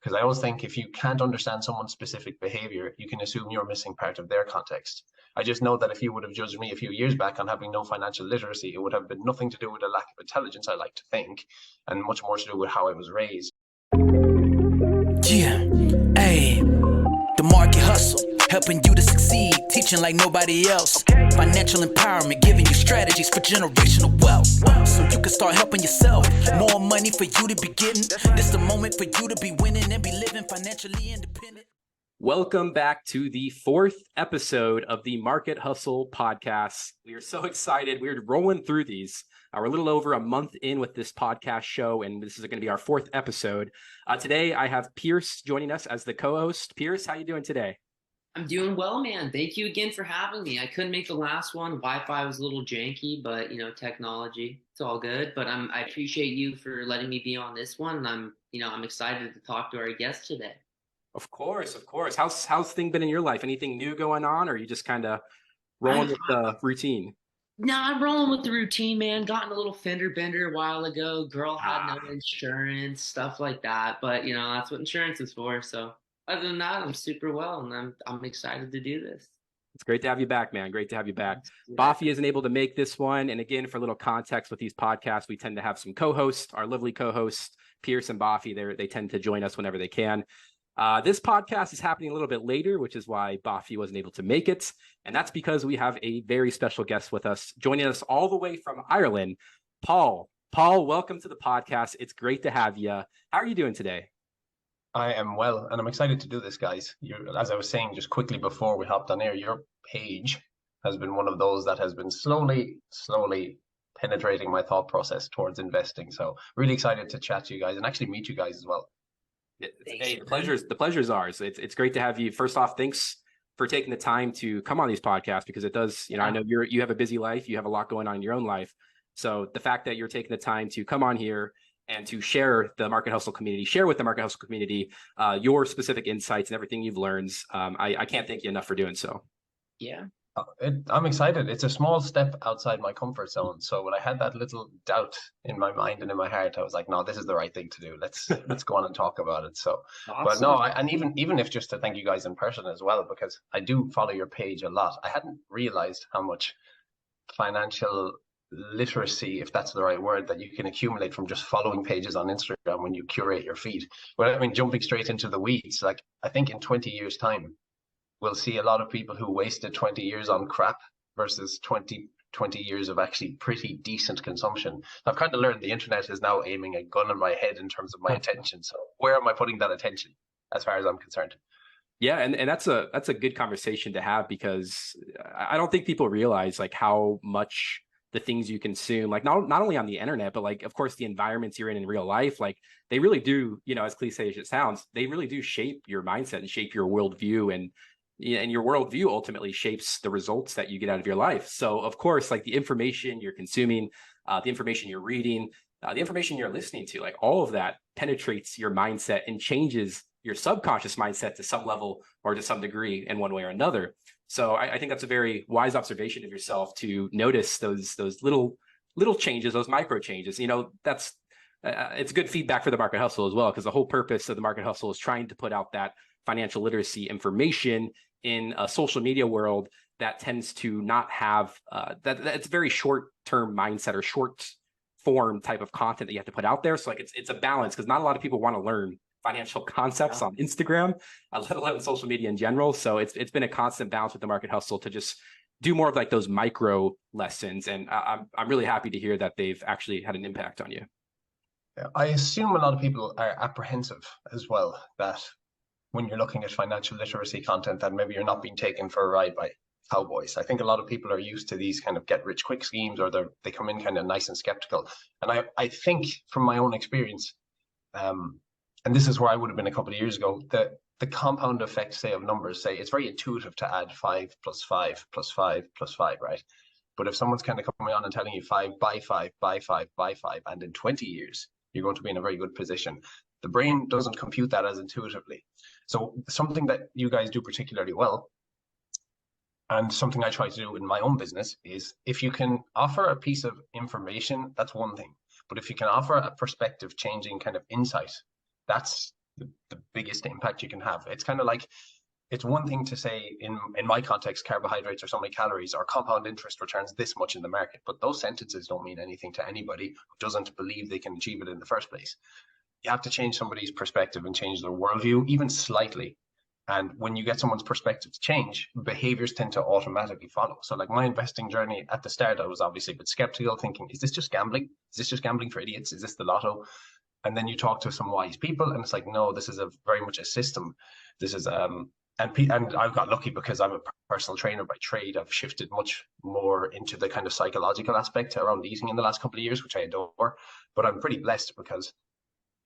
Because I always think if you can't understand someone's specific behavior, you can assume you're missing part of their context. I just know that if you would have judged me a few years back on having no financial literacy, it would have been nothing to do with a lack of intelligence, I like to think, and much more to do with how I was raised. Yeah, hey, the market hustle, helping you to succeed, teaching like nobody else. Financial empowerment, giving you strategies for generational wealth, so you can start helping yourself. More money for you to be getting. This the moment for you to be winning and be living financially independent. Welcome back to the fourth episode of the Market Hustle podcast. We are so excited. We're rolling through these. We're a little over a month in with this podcast show, and this is going to be our fourth episode. Today, I have Pierce joining us as the co-host. Pierce, how you doing today? I'm doing well, man. Thank you again for having me. I couldn't make the last one. Wi-Fi was a little janky, but technology, it's all good. But I appreciate you for letting me be on this one, and I'm excited to talk to our guest today. Of course. How's things been in your life? Anything new going on, or are you just kind of rolling with the routine? No, I'm rolling with the routine, man. Gotten a little fender bender a while ago. Girl had no insurance, stuff like that. But that's what insurance is for. So other than that, I'm super well, and I'm excited to do this. It's great to have you back, man. Great to have you back. Bafi isn't able to make this one. And again, for a little context with these podcasts, we tend to have some co-hosts, our lovely co-hosts, Pierce and Bafi. They tend to join us whenever they can. This podcast is happening a little bit later, which is why Bafi wasn't able to make it. And that's because we have a very special guest with us, joining us all the way from Ireland, Paul. Paul, welcome to the podcast. It's great to have you. How are you doing today? I am well, and I'm excited to do this, guys. As I was saying just quickly before we hopped on air, your page has been one of those that has been slowly penetrating my thought process towards investing. So really excited to chat to you guys and actually meet you guys as well. Hey, the pleasure's ours. It's great to have you. First off, thanks for taking the time to come on these podcasts, because it does, I know you have a busy life, you have a lot going on in your own life. So the fact that you're taking the time to come on here and to share with the Market Hustle community your specific insights and everything you've learned, I can't thank you enough for doing so. Yeah. I'm excited. It's a small step outside my comfort zone. So when I had that little doubt in my mind and in my heart, I was like, no, this is the right thing to do. Let's go on and talk about it. So, awesome. But no, and even if just to thank you guys in person as well, because I do follow your page a lot. I hadn't realized how much financial literacy, if that's the right word, that you can accumulate from just following pages on Instagram when you curate your feed. Well, I mean, jumping straight into the weeds, like I think in 20 years time, we'll see a lot of people who wasted 20 years on crap versus 20 years of actually pretty decent consumption. I've kind of learned the internet is now aiming a gun in my head in terms of my attention. So where am I putting that attention as far as I'm concerned? Yeah, and that's a good conversation to have, because I don't think people realize like how much the things you consume, like not only on the internet, but like, of course, the environments you're in real life, like they really do, as cliche as it sounds, they really do shape your mindset and shape your worldview, and your worldview ultimately shapes the results that you get out of your life. So of course, like the information you're consuming, the information you're reading, the information you're listening to, like all of that penetrates your mindset and changes your subconscious mindset to some level or to some degree in one way or another. So I think that's a very wise observation of yourself, to notice those little changes, those micro changes. That's it's good feedback for the Market Hustle as well, because the whole purpose of the Market Hustle is trying to put out that financial literacy information in a social media world that tends to not have that's very short-term mindset or short form type of content that you have to put out there. So like it's a balance, because not a lot of people want to learn financial concepts on Instagram, let alone social media in general. So it's been a constant balance with the Market Hustle to just do more of like those micro lessons. And I'm really happy to hear that they've actually had an impact on you. I assume a lot of people are apprehensive as well, that when you're looking at financial literacy content, that maybe you're not being taken for a ride by cowboys. I think a lot of people are used to these kind of get rich quick schemes, or they come in kind of nice and skeptical. And I think from my own experience, and this is where I would have been a couple of years ago, the compound effect, say, of numbers, say it's very intuitive to add 5 plus 5 plus 5 plus 5, right? But if someone's kind of coming on and telling you 5 by 5 by 5 by 5, and in 20 years, you're going to be in a very good position, the brain doesn't compute that as intuitively. So something that you guys do particularly well, and something I try to do in my own business, is if you can offer a piece of information, that's one thing. But if you can offer a perspective changing kind of insight, that's the biggest impact you can have. It's kind of like, it's one thing to say in my context, carbohydrates are so many calories, or compound interest returns this much in the market, but those sentences don't mean anything to anybody who doesn't believe they can achieve it in the first place. You have to change somebody's perspective and change their worldview, even slightly. And when you get someone's perspective to change, behaviors tend to automatically follow. So like my investing journey at the start, I was obviously a bit skeptical, thinking, is this just gambling? Is this just gambling for idiots? Is this the lotto? And then you talk to some wise people and it's like, no, this is a very much a system. This is and I've got lucky because I'm a personal trainer by trade. I've shifted much more into the kind of psychological aspect around eating in the last couple of years, which I adore. But I'm pretty blessed because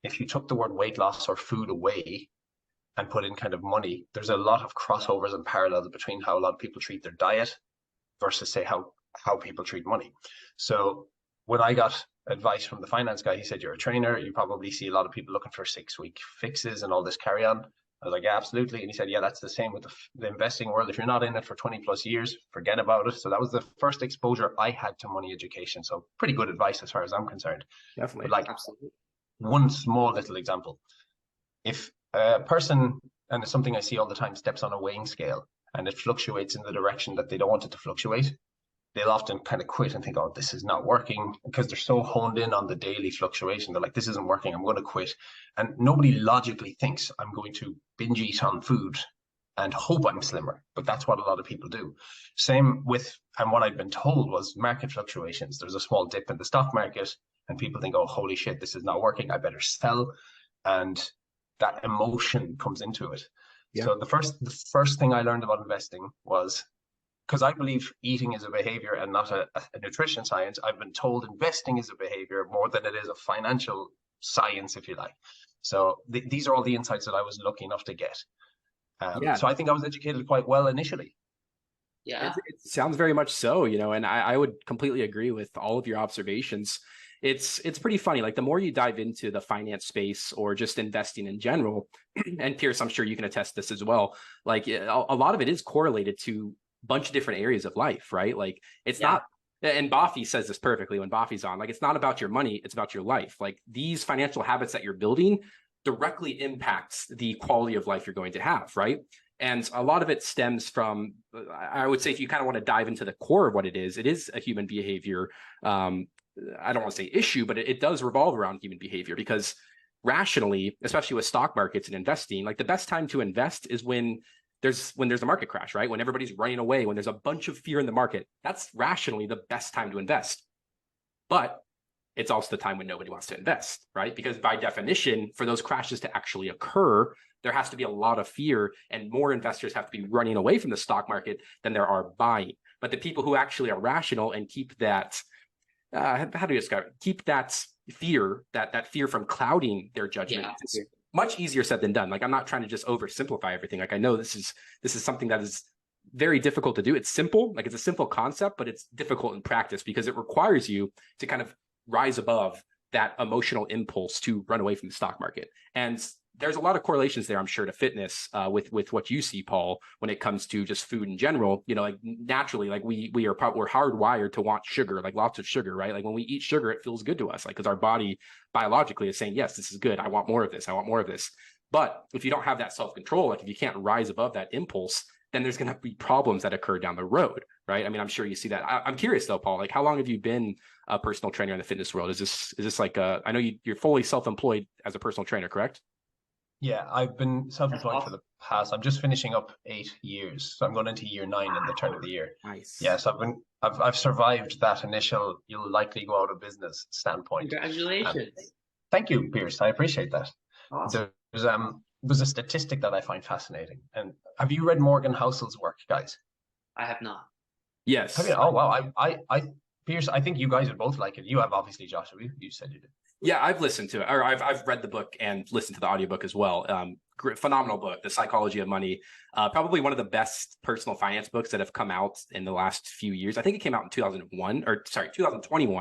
if you took the word weight loss or food away and put in kind of money, there's a lot of crossovers and parallels between how a lot of people treat their diet versus say how people treat money. So when I got advice from the finance guy, he said, you're a trainer, you probably see a lot of people looking for 6-week fixes and all this carry on. I was like, yeah, absolutely. And he said, yeah, that's the same with the investing world. If you're not in it for 20 plus years, forget about it. So that was the first exposure I had to money education. So pretty good advice as far as I'm concerned. Definitely. But like, Absolutely. one small little example. If a person, and it's something I see all the time, steps on a weighing scale and it fluctuates in the direction that they don't want it to fluctuate, they'll often kind of quit and think, oh, this is not working, because they're so honed in on the daily fluctuation. They're like, this isn't working, I'm going to quit. And nobody logically thinks I'm going to binge eat on food and hope I'm slimmer. But that's what a lot of people do. Same with, and what I'd been told was market fluctuations. There's a small dip in the stock market and people think, oh, holy shit, this is not working, I better sell. And that emotion comes into it. Yeah. So the first thing I learned about investing was, because I believe eating is a behavior and not a nutrition science, I've been told investing is a behavior more than it is a financial science, if you like. So these are all the insights that I was lucky enough to get. So I think I was educated quite well initially. Yeah, it sounds very much so, and I would completely agree with all of your observations. It's pretty funny. Like the more you dive into the finance space or just investing in general, and Pierce, I'm sure you can attest this as well. Like a lot of it is correlated to bunch of different areas of life, right? Like it's not, and Buffy says this perfectly when Buffy's on, like, it's not about your money, it's about your life. Like these financial habits that you're building directly impacts the quality of life you're going to have, right? And a lot of it stems from, I would say, if you kind of want to dive into the core of what it is a human behavior. I don't want to say issue, but it does revolve around human behavior, because rationally, especially with stock markets and investing, like the best time to invest is when there's a market crash, right? When everybody's running away, when there's a bunch of fear in the market, that's rationally the best time to invest. But it's also the time when nobody wants to invest, right? Because by definition, for those crashes to actually occur, there has to be a lot of fear and more investors have to be running away from the stock market than there are buying. But the people who actually are rational and keep that, how do you describe it? Keep that fear, that fear from clouding their judgment. Yeah. Much easier said than done. Like, I'm not trying to just oversimplify everything. Like, I know this is something that is very difficult to do. It's simple, like it's a simple concept, but it's difficult in practice because it requires you to kind of rise above that emotional impulse to run away from the stock market. And there's a lot of correlations there, I'm sure, to fitness with what you see, Paul, when it comes to just food in general. Like naturally, like we're hardwired to want sugar, like lots of sugar, right? Like when we eat sugar, it feels good to us, like because our body biologically is saying, yes, this is good. I want more of this. I want more of this. But if you don't have that self-control, like if you can't rise above that impulse, then there's going to be problems that occur down the road, right? I mean, I'm sure you see that. I'm curious though, Paul, like how long have you been a personal trainer in the fitness world? Is this like I know you're fully self-employed as a personal trainer, correct? Yeah, I've been self-employed for the past. I'm just finishing up 8 years, so I'm going into year 9 in the turn of the year. Nice. Yeah, so I've survived that initial "you'll likely go out of business" standpoint. Congratulations! Thank you, Pierce. I appreciate that. Awesome. There's a statistic that I find fascinating. And have you read Morgan Housel's work, guys? I have not. Yes. Have you? Oh wow! I Pierce, I think you guys would both like it. You have, obviously, Josh. You said you did. Yeah, I've listened to it, or I've read the book and listened to the audiobook as well. Phenomenal book, The Psychology of Money. Probably one of the best personal finance books that have come out in the last few years. I think it came out in 2021,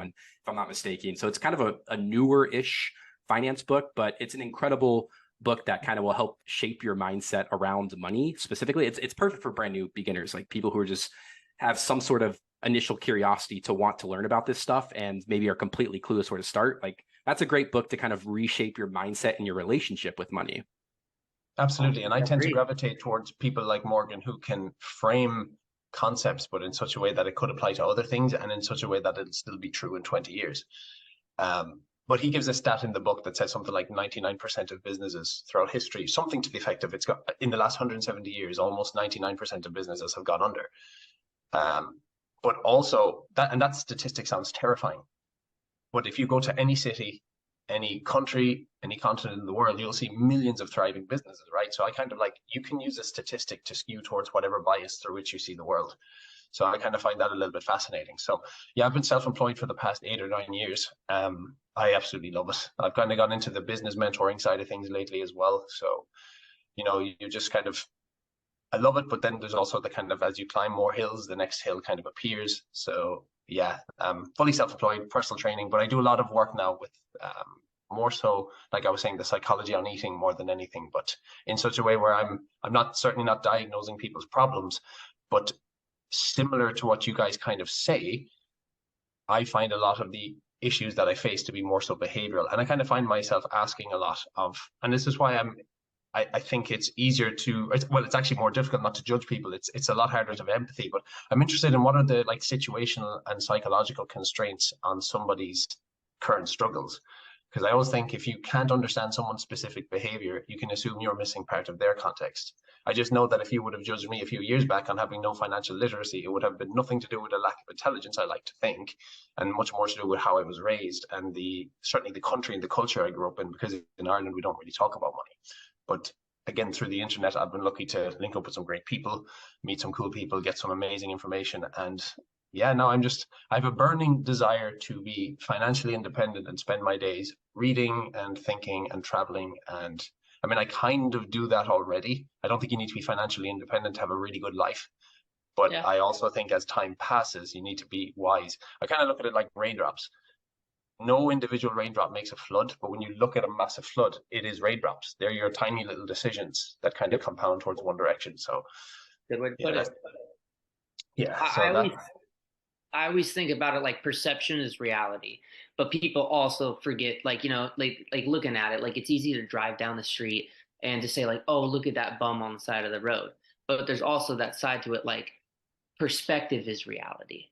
if I'm not mistaken. So it's kind of a newer-ish finance book, but it's an incredible book that kind of will help shape your mindset around money specifically. It's perfect for brand new beginners, like people who are just have some sort of initial curiosity to want to learn about this stuff and maybe are completely clueless where to start. Like, that's a great book to kind of reshape your mindset and your relationship with money. Absolutely. And I tend to Agreed. gravitate towards people like Morgan who can frame concepts, but in such a way that it could apply to other things and in such a way that it'll still be true in 20 years. But he gives a stat in the book that says something like 99% of businesses throughout history, something to the effect of it's got in the last 170 years, almost 99% of businesses have gone under. But also that statistic sounds terrifying. But if you go to any city, any country, any continent in the world, you'll see millions of thriving businesses, right? So I kind of like, you can use a statistic to skew towards whatever bias through which you see the world. So I kind of find that a little bit fascinating. So yeah, I've been self-employed for the past 8 or 9 years. I absolutely love it. I've kind of gone into the business mentoring side of things lately as well. So, you just kind of, I love it, but then there's also the kind of, as you climb more hills, the next hill kind of appears. So yeah, fully self-employed, personal training, but I do a lot of work now with more so, like I was saying, the psychology on eating more than anything, but in such a way where I'm not certainly not diagnosing people's problems, but similar to what you guys kind of say, I find a lot of the issues that I face to be more so behavioral. And I kind of find myself asking a lot of, and this is why I think it's easier to, well, it's actually more difficult not to judge people. It's a lot harder to have empathy, but I'm interested in what are the like situational and psychological constraints on somebody's current struggles. Because I always think if you can't understand someone's specific behavior, you can assume you're missing part of their context. I just know that if you would have judged me a few years back on having no financial literacy, it would have been nothing to do with a lack of intelligence, I like to think, and much more to do with how I was raised and certainly the country and the culture I grew up in, because in Ireland, we don't really talk about money. But again, through the internet, I've been lucky to link up with some great people, meet some cool people, get some amazing information. And yeah, now I have a burning desire to be financially independent and spend my days reading and thinking and traveling. And I mean, I kind of do that already. I don't think you need to be financially independent to have a really good life. But Yeah. I also think as time passes, you need to be wise. I kind of look at it like raindrops. No individual raindrop makes a flood, but when you look at a massive flood, it is raindrops. They're your tiny little decisions that kind of compound towards one direction. So Good way to yeah, put it. yeah. I, I So that always I always think about it like perception is reality, but people also forget, like, like looking at it, like it's easy to drive down the street and to say like, oh, look at that bum on the side of the road. But there's also that side to it, like perspective is reality.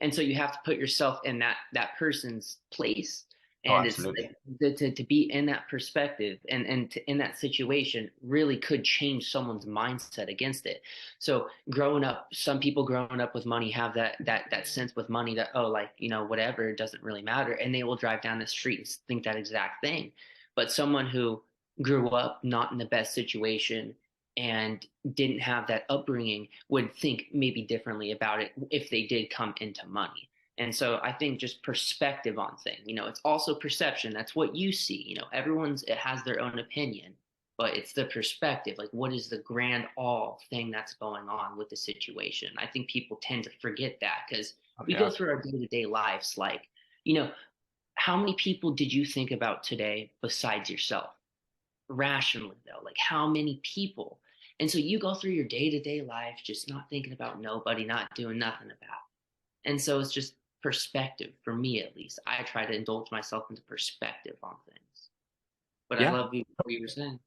And so you have to put yourself in that person's place. oh, And it's absolutely. like to be in that perspective and in that situation really could change someone's mindset against it. So growing up, some people growing up with money have that sense with money that, oh, like, whatever, it doesn't really matter. And they will drive down the street and think that exact thing. But someone who grew up not in the best situation and didn't have that upbringing would think maybe differently about it if they did come into money. And so I think just perspective on things, it's also perception. That's what you see. It has their own opinion, but it's the perspective. Like, what is the grand all thing that's going on with the situation? I think people tend to forget that because we Yeah. go through our day-to-day lives. Like, you know, how many people did you think about today besides yourself? Rationally, though, like how many people? And so you go through your day-to-day life just not thinking about nobody, not doing nothing about it. And so it's just perspective for me, at least. I try to indulge myself into perspective on things. But I Yeah. love what you were saying.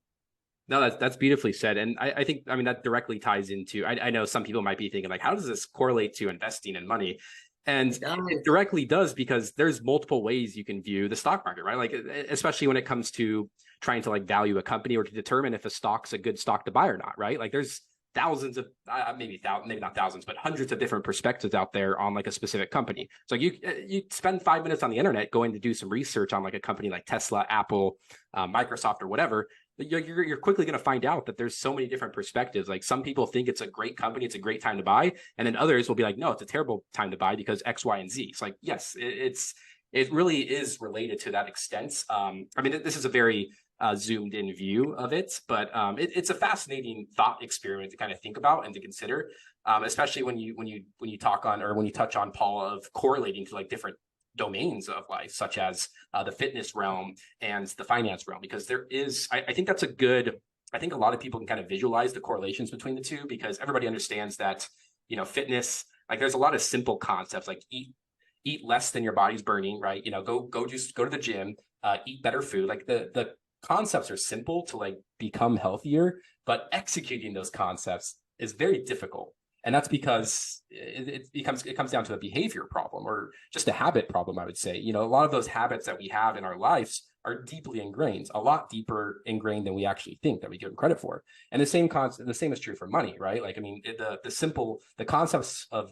No, that's beautifully said. And I think, I mean, that directly ties into, I know some people might be thinking like, how does this correlate to investing in money? And it directly does, because there's multiple ways you can view the stock market, right? Like, especially when it comes to trying to like value a company or to determine if a stock's a good stock to buy or not, right? Like there's thousands of, maybe not thousands, but hundreds of different perspectives out there on like a specific company. So you spend 5 minutes on the internet going to do some research on like a company like Tesla, Apple, Microsoft, or whatever. You're quickly going to find out that there's so many different perspectives. Like some people think it's a great company, it's a great time to buy, and then others will be like, no, it's a terrible time to buy because X, Y, and Z. It's like, yes, it really is related to that extent. I mean, this is a very zoomed in view of it, but it's a fascinating thought experiment to kind of think about and to consider, especially when you talk on, or when you touch on, Paul, of correlating to like different domains of life, such as the fitness realm and the finance realm, because there is, I think that's I think a lot of people can kind of visualize the correlations between the two, because everybody understands that, fitness, like there's a lot of simple concepts like eat less than your body's burning, right? Just go to the gym, eat better food. Like the concepts are simple to like become healthier, but executing those concepts is very difficult. And that's because it comes down to a behavior problem or just a habit problem, I would say. You know, a lot of those habits that we have in our lives are deeply ingrained, a lot deeper ingrained than we actually think that we give them credit for. And the same is true for money, right? Like, I mean, the concepts of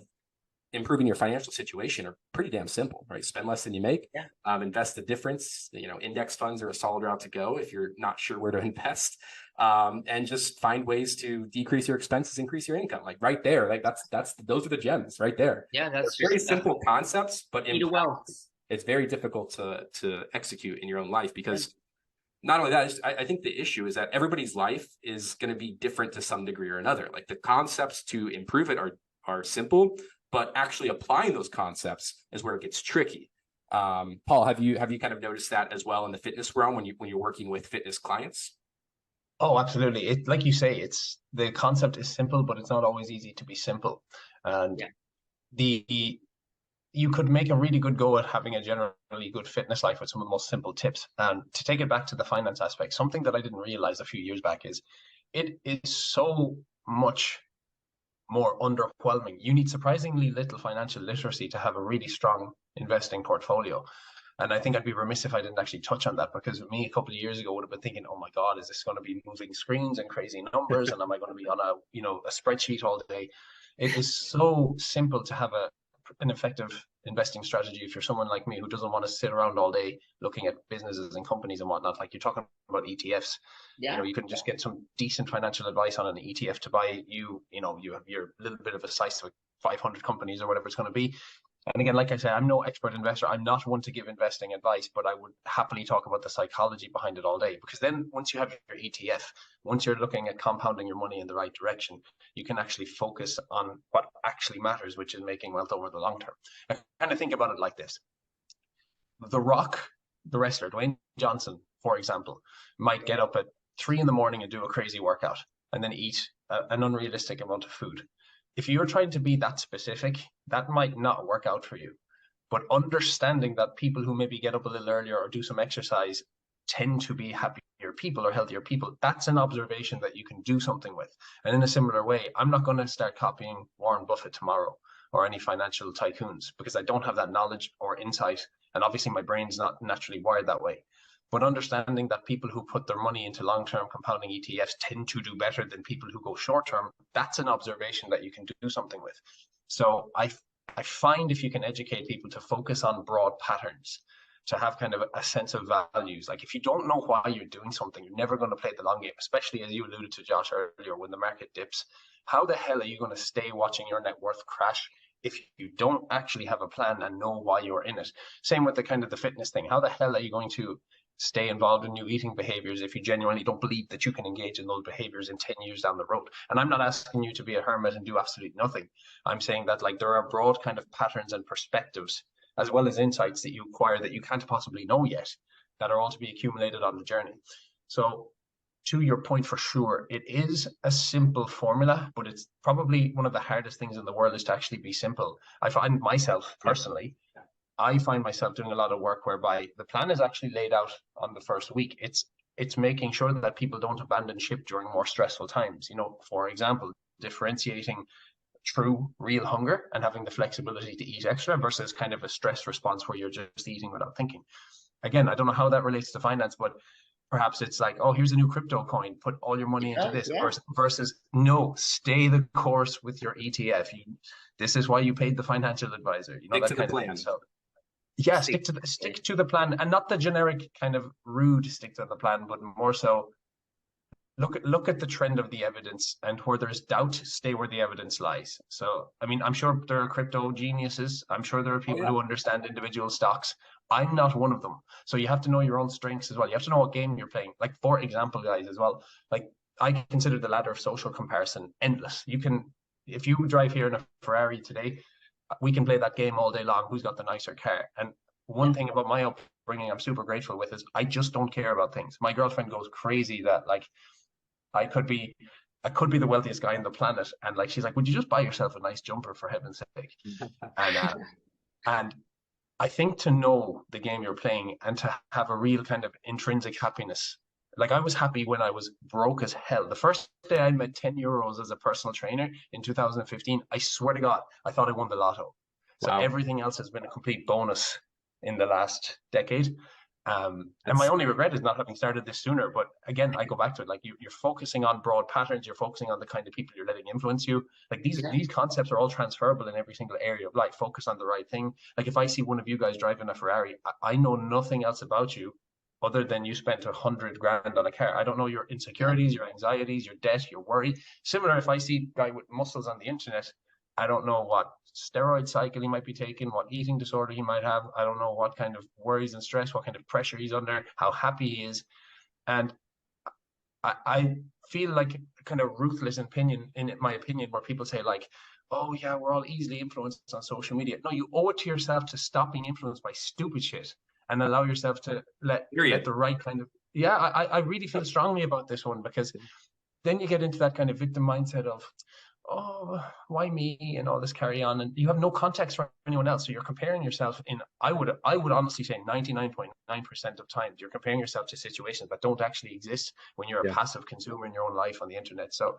improving your financial situation are pretty damn simple, right? Spend less than you make, invest the difference. You know, index funds are a solid route to go if you're not sure where to invest, and just find ways to decrease your expenses, increase your income. Like right there, like those are the gems right there. Yeah, that's very simple concepts, but in practice, it's very difficult to execute in your own life because not only that, I think the issue is that everybody's life is going to be different to some degree or another. Like the concepts to improve it are simple, but actually applying those concepts is where it gets tricky. Paul, have you kind of noticed that as well in the fitness realm when you're working with fitness clients? Oh, absolutely. It, like you say, it's the concept is simple, but it's not always easy to be simple. And the you could make a really good go at having a generally good fitness life with some of the most simple tips. And to take it back to the finance aspect, something that I didn't realize a few years back is it is so much more underwhelming. You need surprisingly little financial literacy to have a really strong investing portfolio. And I think I'd be remiss if I didn't actually touch on that, because me a couple of years ago would have been thinking, oh my God, is this going to be moving screens and crazy numbers? And am I going to be on a spreadsheet all day? It is so simple to have an effective investing strategy if you're someone like me who doesn't want to sit around all day looking at businesses and companies and whatnot. Like you're talking about ETFs. You can just get some decent financial advice on an ETF to buy. You have your little bit of a slice of 500 companies or whatever it's going to be. And again, like I said, I'm no expert investor. I'm not one to give investing advice, but I would happily talk about the psychology behind it all day. Because then once you have your ETF, once you're looking at compounding your money in the right direction, you can actually focus on what actually matters, which is making wealth over the long term. I kind of think about it like this. The Rock, the wrestler, Dwayne Johnson, for example, might get up at 3 a.m. and do a crazy workout and then eat an unrealistic amount of food. If you're trying to be that specific, that might not work out for you. But understanding that people who maybe get up a little earlier or do some exercise tend to be happier people or healthier people, that's an observation that you can do something with. And in a similar way, I'm not going to start copying Warren Buffett tomorrow or any financial tycoons because I don't have that knowledge or insight. And obviously my brain's not naturally wired that way. But understanding that people who put their money into long-term compounding ETFs tend to do better than people who go short-term, that's an observation that you can do something with. So I find if you can educate people to focus on broad patterns, to have kind of a sense of values. Like if you don't know why you're doing something, you're never going to play the long game, especially as you alluded to, Josh, earlier, when the market dips. How the hell are you going to stay watching your net worth crash if you don't actually have a plan and know why you're in it? Same with the kind of the fitness thing. How the hell are you going to stay involved in new eating behaviors if you genuinely don't believe that you can engage in those behaviors in 10 years down the road? And I'm not asking you to be a hermit and do absolutely nothing. I'm saying that like there are broad kind of patterns and perspectives as well as insights that you acquire that you can't possibly know yet that are all to be accumulated on the journey. So to your point, for sure, it is a simple formula, but it's probably one of the hardest things in the world is to actually be simple. I find myself personally, I find myself doing a lot of work whereby the plan is actually laid out on the first week. It's making sure that people don't abandon ship during more stressful times. For example, differentiating true, real hunger and having the flexibility to eat extra versus kind of a stress response where you're just eating without thinking. Again, I don't know how that relates to finance, but perhaps it's like, oh, here's a new crypto coin, put all your money into this, versus no, stay the course with your ETF. This is why you paid the financial advisor. Stick that kind of thing. So yeah, stick to the plan, and not the generic kind of rude stick to the plan, but more so look at the trend of the evidence, and where there's doubt, stay where the evidence lies. So, I mean, I'm sure there are crypto geniuses. I'm sure there are people who understand individual stocks. I'm not one of them. So you have to know your own strengths as well. You have to know what game you're playing. Like, for example, guys, as well, like I consider the ladder of social comparison endless. If you drive here in a Ferrari today, we can play that game all day long. Who's got the nicer car? And one thing about my upbringing I'm super grateful with is I just don't care about things. My girlfriend goes crazy that like I could be the wealthiest guy on the planet, and like she's like, would you just buy yourself a nice jumper for heaven's sake? And I think to know the game you're playing and to have a real kind of intrinsic happiness Like I was happy when I was broke as hell. The first day I made 10 euros as a personal trainer in 2015, I swear to God, I thought I won the lotto. So Wow. everything else has been a complete bonus in the last decade. And my That's only regret is not having started this sooner. But again, I go back to it. Like you're focusing on broad patterns. You're focusing on the kind of people you're letting influence you. Like Yeah. these concepts are all transferable in every single area of life. Focus on the right thing. Like if I see one of you guys driving a Ferrari, I know nothing else about you other than you spent 100 grand on a car. I don't know your Yeah. insecurities, your anxieties, your debt, your worry. Similar, if I see a guy with muscles on the internet, I don't know what steroid cycle he might be taking, what eating disorder he might have. I don't know what kind of worries and stress, what kind of pressure he's under, how happy he is. And I feel like kind of ruthless opinion, in my opinion, where people say like, oh yeah, we're all easily influenced on social media. No, you owe it to yourself to stop being influenced by stupid shit and allow yourself to let period. the right kind of, yeah, I really feel strongly about this one, because then you get into that kind of victim mindset of, oh, why me and all this carry on, and you have no context for anyone else, so you're comparing yourself in, I would honestly say 99.9% of times you're comparing yourself to situations that don't actually exist when you're a Yeah. passive consumer in your own life on the internet. So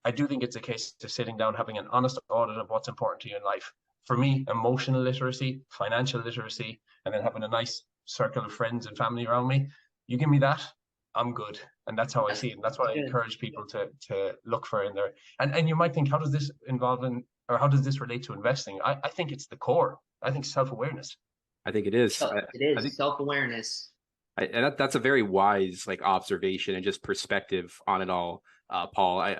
I do think it's a case of sitting down, having an honest audit of what's important to you in life. For me, emotional literacy, financial literacy, and then having a nice circle of friends and family around me. You give me that, I'm good. And that's how I That's see it. And that's what I good. encourage people to look for in there. And you might think, how does this involve in, or how does this relate to investing? I think it's the core. I think self-awareness. I think it is. It I is think self-awareness. and that's a very wise like observation and just perspective on it all, Paul.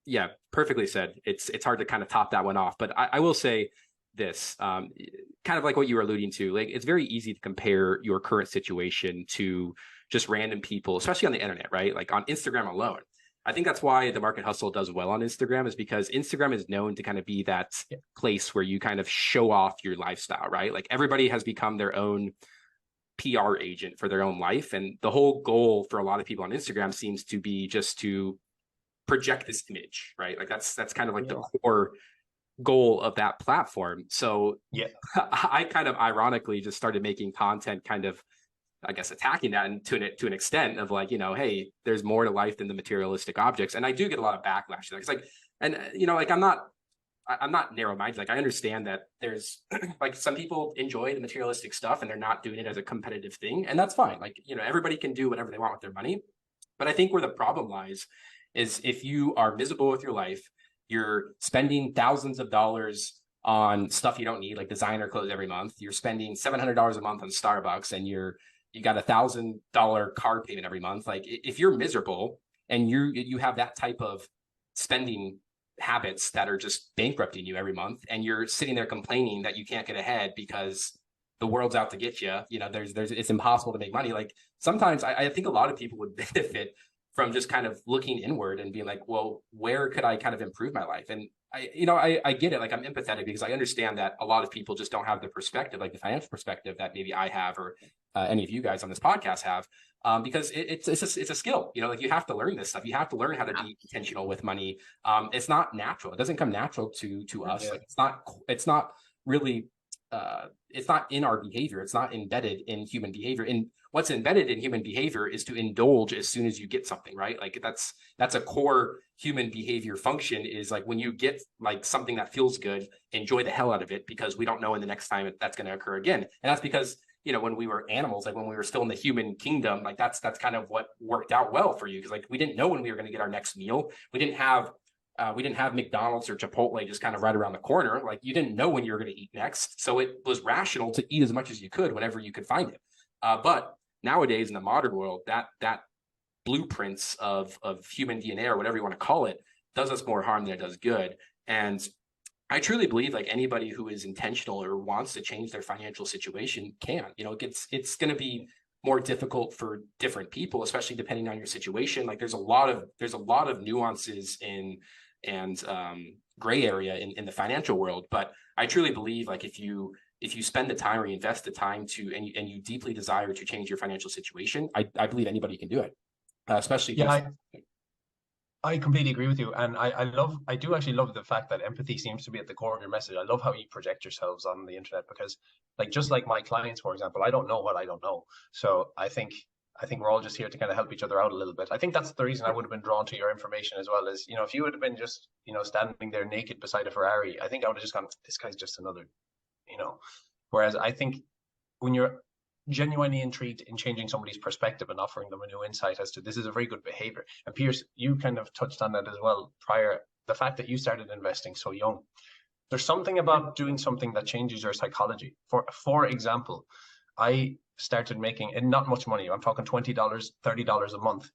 Yeah, perfectly said. It's hard to kind of top that one off, but I will say this, kind of like what you were alluding to. Like it's very easy to compare your current situation to just random people, especially on the internet, right? Like on Instagram alone. I think that's why the Market Hustle does well on Instagram, is because Instagram is known to kind of be that place where you kind of show off your lifestyle, right? Like everybody has become their own PR agent for their own life. And the whole goal for a lot of people on Instagram seems to be just to project this image, right? Like that's kind of like the core goal of that platform. So Yeah. I kind of ironically just started making content kind of, I guess, attacking that, and to an extent of like, hey, there's more to life than the materialistic objects. And I do get a lot of backlash to that. It's like, and like I'm not narrow-minded. Like I understand that there's like some people enjoy the materialistic stuff and they're not doing it as a competitive thing, and that's fine. Like, everybody can do whatever they want with their money. But I think where the problem lies is if you are miserable with your life, you're spending thousands of dollars on stuff you don't need, like designer clothes every month. You're spending $700 a month on Starbucks, and you got $1,000 card payment every month. Like if you're miserable and you have that type of spending habits that are just bankrupting you every month, and you're sitting there complaining that you can't get ahead because the world's out to get you, there's it's impossible to make money. Like sometimes I think a lot of people would benefit from just kind of looking inward and being like, well, where could I kind of improve my life? And I get it. Like I'm empathetic because I understand that a lot of people just don't have the perspective, like the financial perspective that maybe I have, or any of you guys on this podcast have, because it's a skill. Like you have to learn this stuff. You have to learn how to be intentional with money. It's not natural. It doesn't come natural to us. Yeah. Like it's not really. It's not in our behavior. It's not embedded in human behavior. And what's embedded in human behavior is to indulge as soon as you get something, right? Like that's a core human behavior function, is like when you get like something that feels good, enjoy the hell out of it, because we don't know when the next time that's going to occur again. And that's because, when we were animals, like when we were still in the human kingdom, like that's kind of what worked out well for you. Because like we didn't know when we were going to get our next meal. We didn't have McDonald's or Chipotle just kind of right around the corner. Like you didn't know when you were going to eat next. So it was rational to eat as much as you could whenever you could find it. But nowadays in the modern world, that blueprints of human DNA, or whatever you want to call it, does us more harm than it does good. And I truly believe like anybody who is intentional or wants to change their financial situation can. It's going to be more difficult for different people, especially depending on your situation. Like there's a lot of nuances and gray area in the financial world. But I truly believe like if you spend the time, or you invest the time and you deeply desire to change your financial situation, I believe anybody can do it, especially. Yeah, I completely agree with you. And I do actually love the fact that empathy seems to be at the core of your message. I love how you project yourselves on the internet, because like, just like my clients, for example, I don't know what I don't know. So I think I think we're all just here to kind of help each other out a little bit. I think that's the reason I would have been drawn to your information as well. Is, if you would have been just, standing there naked beside a Ferrari, I think I would have just gone, this guy's just another, you know. Whereas I think when you're genuinely intrigued in changing somebody's perspective and offering them a new insight as to this is a very good behavior. And Pierce, you kind of touched on that as well prior, the fact that you started investing so young. There's something about doing something that changes your psychology. For example, I started making, and not much money, I'm talking $20, $30 a month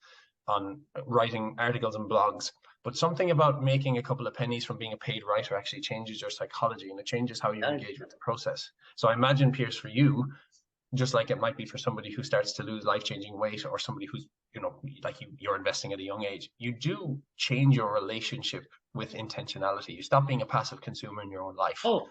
on writing articles and blogs. But something about making a couple of pennies from being a paid writer actually changes your psychology, and it changes how you engage with the process. So I imagine, Pierce, for you, just like it might be for somebody who starts to lose life-changing weight, or somebody who's, like you're investing at a young age, you do change your relationship with intentionality. You stop being a passive consumer in your own life. Oh,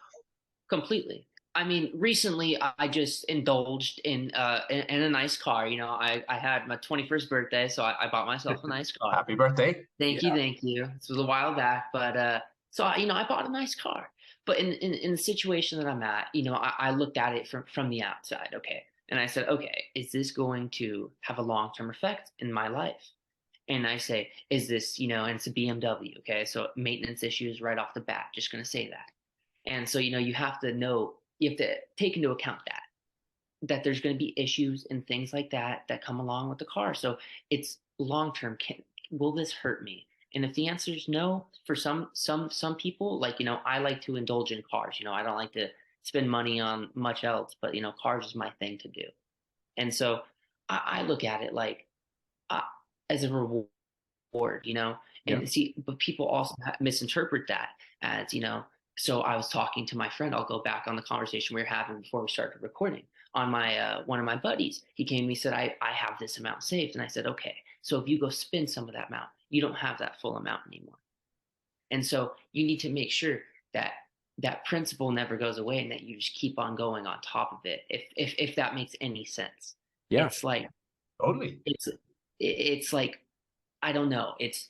completely. I mean, recently I just indulged in a nice car. I had my 21st birthday, so I bought myself a nice car. Happy birthday. Thank you. This was a while back, but so I bought a nice car. But in the situation that I'm at, I looked at it from the outside, okay, and I said, okay, is this going to have a long-term effect in my life? And I say, is this, and it's a BMW, okay, so maintenance issues right off the bat, just going to say that. And so, you have to take into account that there's going to be issues and things like that come along with the car. So it's long-term. Will this hurt me? And if the answer is no, for some people, like, I like to indulge in cars. I don't like to spend money on much else, but, cars is my thing to do. And so I look at it like as a reward, and see, but people also misinterpret that as, so I was talking to my friend. I'll go back on the conversation we were having before we started recording. On my one of my buddies, he came to me and said, I have this amount saved. And I said, okay, so if you go spend some of that amount, you don't have that full amount anymore. And so you need to make sure that that principle never goes away and that you just keep on going on top of it. If that makes any sense. Yeah. It's like, totally. It's like, I don't know. It's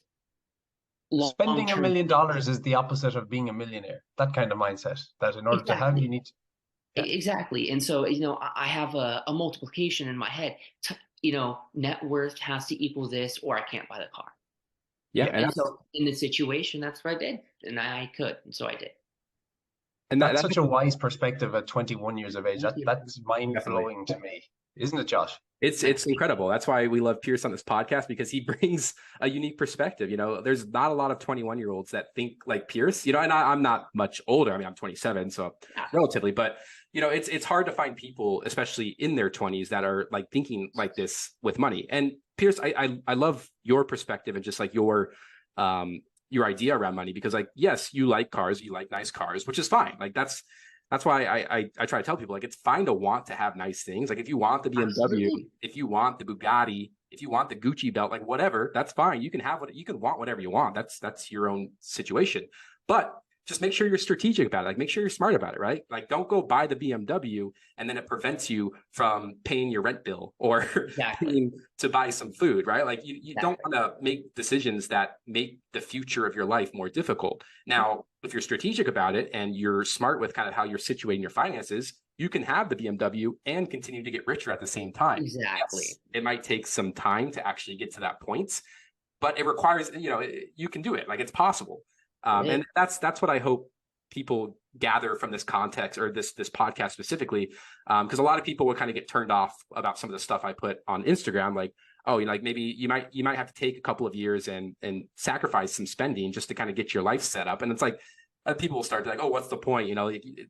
spending $1 million is the opposite of being a millionaire. That kind of mindset, that in order to have, you need to. Yeah. Exactly. And so, I have a multiplication in my head. Net worth has to equal this, or I can't buy the car. Yeah. And so in the situation, that's what I did. And I could. And so I did. And that's such a wise perspective at 21 years of age. That's mind-blowing to me. Isn't it, Josh? It's incredible. That's why we love Pierce on this podcast, because he brings a unique perspective. There's not a lot of 21-year-olds that think like Pierce, and I'm not much older. I mean, I'm 27, so relatively, but it's hard to find people, especially in their 20s, that are like thinking like this with money. And Pierce, I love your perspective and just like your idea around money, because like, yes, you like cars, you like nice cars, which is fine. Like that's why I try to tell people, like, it's fine to want to have nice things. Like if you want the BMW, Absolutely. If you want the Bugatti, if you want the Gucci belt, like whatever, that's fine. You can have you can want whatever you want. That's your own situation. But just make sure you're strategic about it. Like make sure you're smart about it, right? Like don't go buy the BMW and then it prevents you from paying your rent bill or paying to buy some food, right? Like you don't want to make decisions that make the future of your life more difficult. Now, if you're strategic about it and you're smart with kind of how you're situating your finances, you can have the BMW and continue to get richer at the same time. Exactly. Yes, it might take some time to actually get to that point, but it requires, you can do it. Like it's possible. And that's what I hope people gather from this context, or this podcast specifically, because a lot of people will kind of get turned off about some of the stuff I put on Instagram, like, oh, like maybe you might have to take a couple of years and sacrifice some spending just to kind of get your life set up. And it's like people will start to like, oh, what's the point?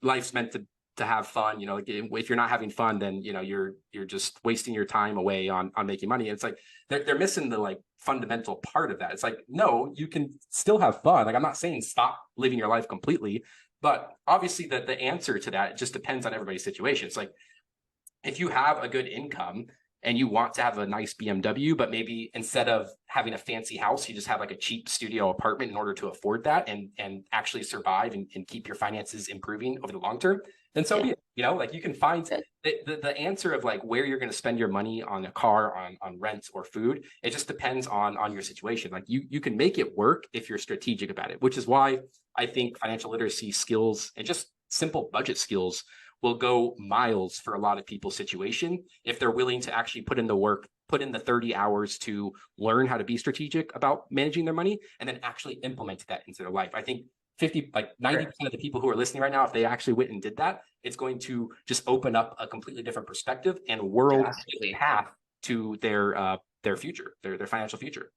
Life's meant to have fun. Like if you're not having fun, then you're just wasting your time away on making money. And it's like they're missing the like fundamental part of that. It's like, no, you can still have fun. Like I'm not saying stop living your life completely, but obviously the answer to that, it just depends on everybody's situation. It's like if you have a good income and you want to have a nice BMW, but maybe instead of having a fancy house, you just have like a cheap studio apartment in order to afford that and actually survive and keep your finances improving over the long term, then so be it. Like you can find the answer of like where you're going to spend your money on a car, on rent or food. It just depends on your situation. Like you can make it work if you're strategic about it, which is why I think financial literacy skills and just simple budget skills will go miles for a lot of people's situation if they're willing to actually put in the work put in the 30 hours to learn how to be strategic about managing their money and then actually implement that into their life. I think 90% of the people who are listening right now, if they actually went and did that, it's going to just open up a completely different perspective and world path to their future, their financial future.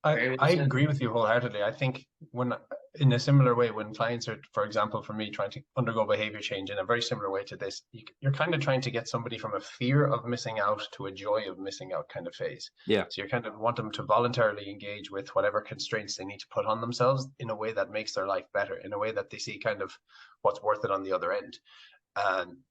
I agree with you wholeheartedly. I think when, in a similar way, when clients are, for example, for me, trying to undergo behavior change in a very similar way to this, you're kind of trying to get somebody from a fear of missing out to a joy of missing out kind of phase. Yeah. So you kind of want them to voluntarily engage with whatever constraints they need to put on themselves in a way that makes their life better, in a way that they see kind of what's worth it on the other end.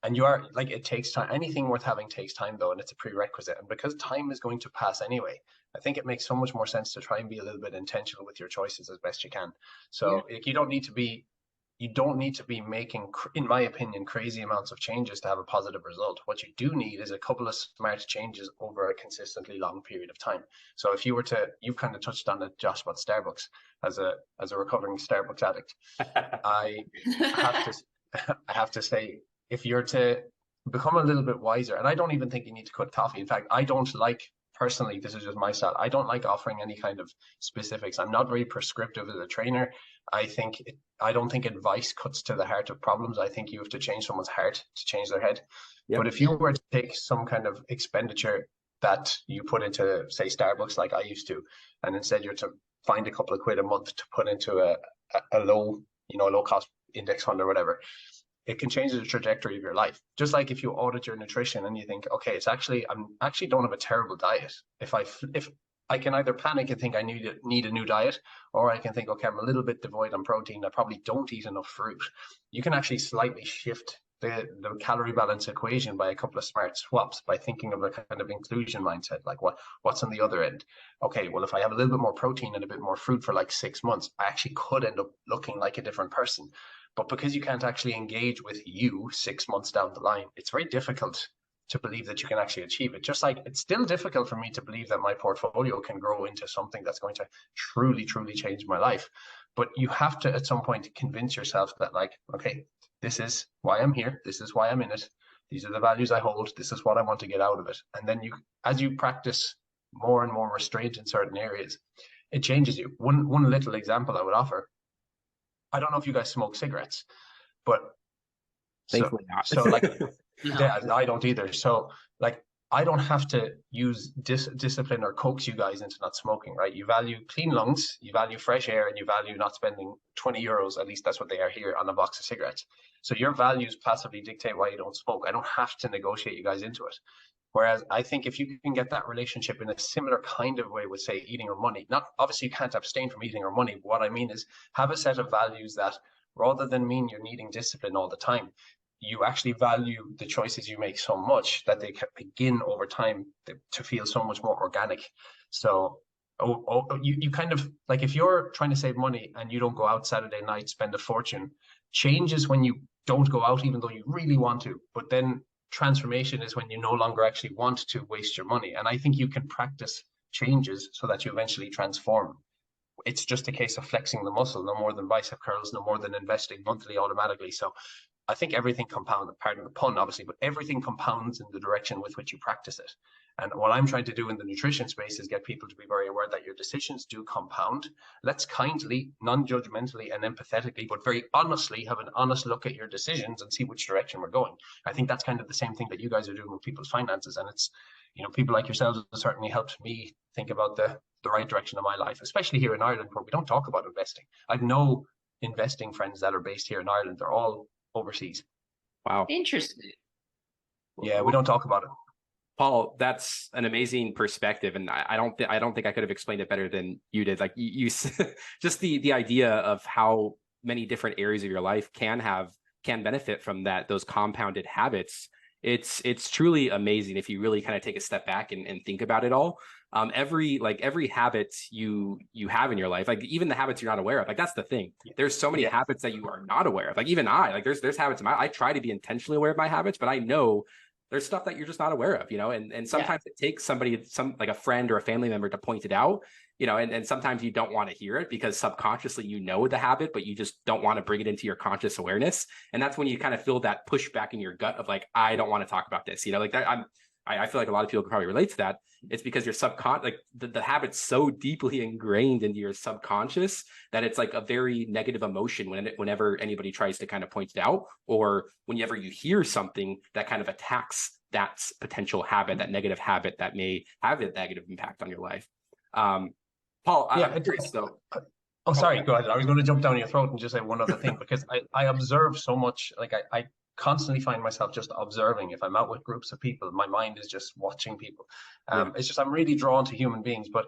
And you are like, it takes time. Anything worth having takes time though, and it's a prerequisite. And because time is going to pass anyway, I think it makes so much more sense to try and be a little bit intentional with your choices as best you can. So you don't need to be making, in my opinion, crazy amounts of changes to have a positive result. What you do need is a couple of smart changes over a consistently long period of time. So if you were to, you've kind of touched on it, Josh, about Starbucks. As a recovering Starbucks addict, I have to say, if you're to become a little bit wiser, and I don't even think you need to cut coffee. In fact, I don't like, personally, this is just my style, I don't like offering any kind of specifics. I'm not very prescriptive as a trainer. I don't think advice cuts to the heart of problems. I think you have to change someone's heart to change their head. Yep. But if you were to take some kind of expenditure that you put into, say, Starbucks, like I used to, and instead you're to find a couple of quid a month to put into a low cost index fund or whatever, it can change the trajectory of your life. Just like if you audit your nutrition and you think, okay, I'm actually don't have a terrible diet. If I can either panic and think I need a new diet, or I can think, okay, I'm a little bit devoid on protein, I probably don't eat enough fruit. You can actually slightly shift the calorie balance equation by a couple of smart swaps, by thinking of a kind of inclusion mindset, like what's on the other end. Okay, well, if I have a little bit more protein and a bit more fruit for like 6 months, I actually could end up looking like a different person. But because you can't actually engage with you 6 months down the line, it's very difficult to believe that you can actually achieve it. Just like it's still difficult for me to believe that my portfolio can grow into something that's going to truly, truly change my life. But you have to, at some point, convince yourself that, like, okay, this is why I'm here. This is why I'm in it. These are the values I hold. This is what I want to get out of it. And then as you practice more and more restraint in certain areas, it changes you. One little example I would offer, I don't know if you guys smoke cigarettes, but thankfully not. So like, No. yeah, I don't either. So like, I don't have to use discipline or coax you guys into not smoking, right? You value clean lungs, you value fresh air, and you value not spending 20 euros, at least that's what they are here, on a box of cigarettes. So your values passively dictate why you don't smoke. I don't have to negotiate you guys into it. Whereas I think if you can get that relationship in a similar kind of way with, say, eating or money, not obviously you can't abstain from eating or money, but what I mean is have a set of values that, rather than mean you're needing discipline all the time, you actually value the choices you make so much that they can begin over time to feel so much more organic. So you kind of, like, if you're trying to save money and you don't go out Saturday night, spend a fortune, changes when you don't go out even though you really want to, but then transformation is when you no longer actually want to waste your money. And I think you can practice changes so that you eventually transform. It's just a case of flexing the muscle, no more than bicep curls, no more than investing monthly automatically. So I think everything compounds, pardon the pun, obviously, but everything compounds in the direction with which you practice it. And what I'm trying to do in the nutrition space is get people to be very aware that your decisions do compound. Let's kindly, non-judgmentally and empathetically, but very honestly, have an honest look at your decisions and see which direction we're going. I think that's kind of the same thing that you guys are doing with people's finances. And it's, people like yourselves have certainly helped me think about the right direction of my life, especially here in Ireland, where we don't talk about investing. I've no investing friends that are based here in Ireland. They're all overseas. Wow. Interesting. Yeah, we don't talk about it. Paul, that's an amazing perspective, and I don't think I could have explained it better than you did. Like you just the idea of how many different areas of your life can benefit from those compounded habits. It's truly amazing if you really kind of take a step back and think about it all. Every habit you have in your life, like even the habits you're not aware of, like that's the thing. There's so many habits that you are not aware of. Like even there's habits I try to be intentionally aware of my habits, but I know there's stuff that you're just not aware of, and sometimes it takes somebody, like a friend or a family member, to point it out, and sometimes you don't want to hear it because subconsciously the habit, but you just don't want to bring it into your conscious awareness. And that's when you kind of feel that pushback in your gut of like, I don't want to talk about this, like that. I'm I feel like a lot of people can probably relate to that. It's because your subconscious, like the habit's so deeply ingrained into your subconscious that it's like a very negative emotion whenever anybody tries to kind of point it out, or whenever you hear something that kind of attacks that potential habit, that negative habit that may have a negative impact on your life. Paul, Yeah, I'm curious though. oh, sorry, Okay. go ahead. I was going to jump down your throat and just say one other thing, because I observe so much. Like I constantly find myself just observing. If I'm out with groups of people, my mind is just watching people. Yeah. It's just I'm really drawn to human beings. But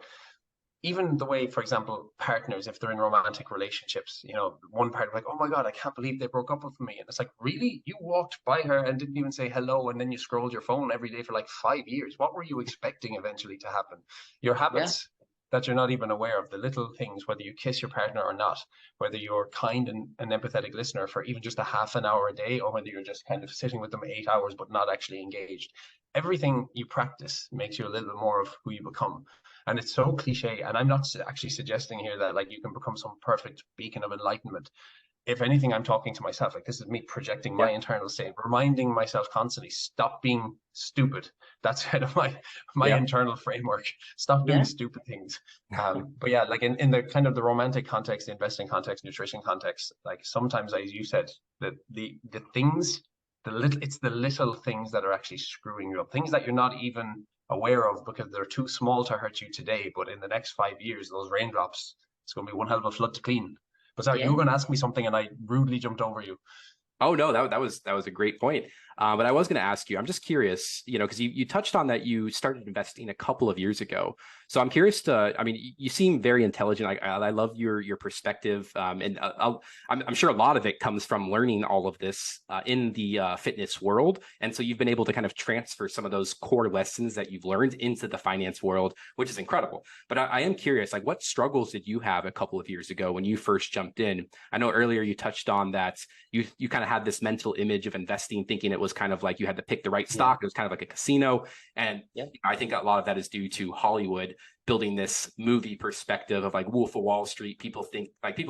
even the way, for example, partners, if they're in romantic relationships, one partner like, oh my God, I can't believe they broke up with me. And it's like, really? You walked by her and didn't even say hello, and then you scrolled your phone every day for like 5 years. What were you expecting eventually to happen? Your Yeah. habits that you're not even aware of, the little things, whether you kiss your partner or not, whether you're kind and an empathetic listener for even just a half an hour a day, or whether you're just kind of sitting with them 8 hours but not actually engaged. Everything you practice makes you a little bit more of who you become. And it's so cliche. And I'm not actually suggesting here that like you can become some perfect beacon of enlightenment. If anything, I'm talking to myself. Like, this is me projecting my Yeah. internal state, reminding myself constantly, stop being stupid. That's kind of my Yeah. internal framework. Stop doing Yeah. stupid things. But yeah, like in the kind of the romantic context, the investing context, nutrition context, like sometimes, as you said, that the things, it's the little things that are actually screwing you up, things that you're not even aware of because they're too small to hurt you today, but in the next 5 years, those raindrops, it's going to be one hell of a flood to clean. But sorry, you Yeah. were going to ask me something and I rudely jumped over you. Oh no, that was a great point. But I was going to ask you. I'm just curious, because you touched on that you started investing a couple of years ago. So I'm curious to. I mean, you seem very intelligent. I love your perspective, and I'm sure a lot of it comes from learning all of this in the fitness world. And so you've been able to kind of transfer some of those core lessons that you've learned into the finance world, which is incredible. But I am curious, like, what struggles did you have a couple of years ago when you first jumped in? I know earlier you touched on that you kind of had this mental image of investing, thinking it was kind of like you had to pick the right stock. It was kind of like a casino. And I think a lot of that is due to Hollywood building this movie perspective of like Wolf of Wall Street. People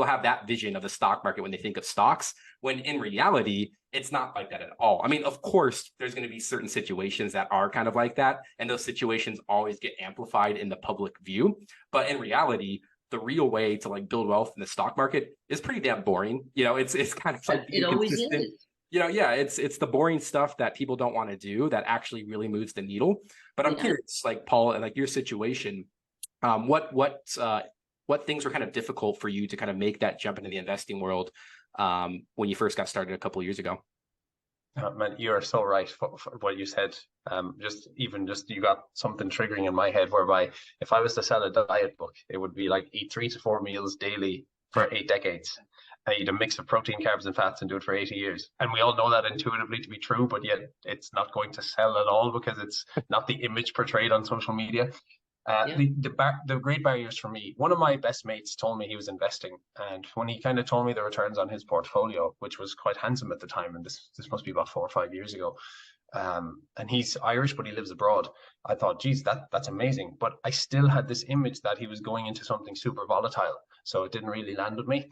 have that vision of the stock market when they think of stocks, when in reality, it's not like that at all. I mean, of course, there's going to be certain situations that are kind of like that. And those situations always get amplified in the public view. But in reality, the real way to like build wealth in the stock market is pretty damn boring. It's kind of like It always is. It's the boring stuff that people don't want to do that actually really moves the needle. But I'm curious, like Paul, like your situation, what things were kind of difficult for you to kind of make that jump into the investing world when you first got started a couple of years ago? Man, you are so right for what you said. Just you got something triggering in my head, whereby if I was to sell a diet book, it would be like eat 3 to 4 meals daily for 8 decades. Eat a mix of protein, carbs, and fats and do it for 80 years. And we all know that intuitively to be true, but yet it's not going to sell at all because it's not the image portrayed on social media. The great barriers for me, one of my best mates told me he was investing, and when he kind of told me the returns on his portfolio, which was quite handsome at the time, and this must be about 4 or 5 years ago, and he's Irish but he lives abroad, I thought, geez, that's amazing. But I still had this image that he was going into something super volatile, so it didn't really land with me.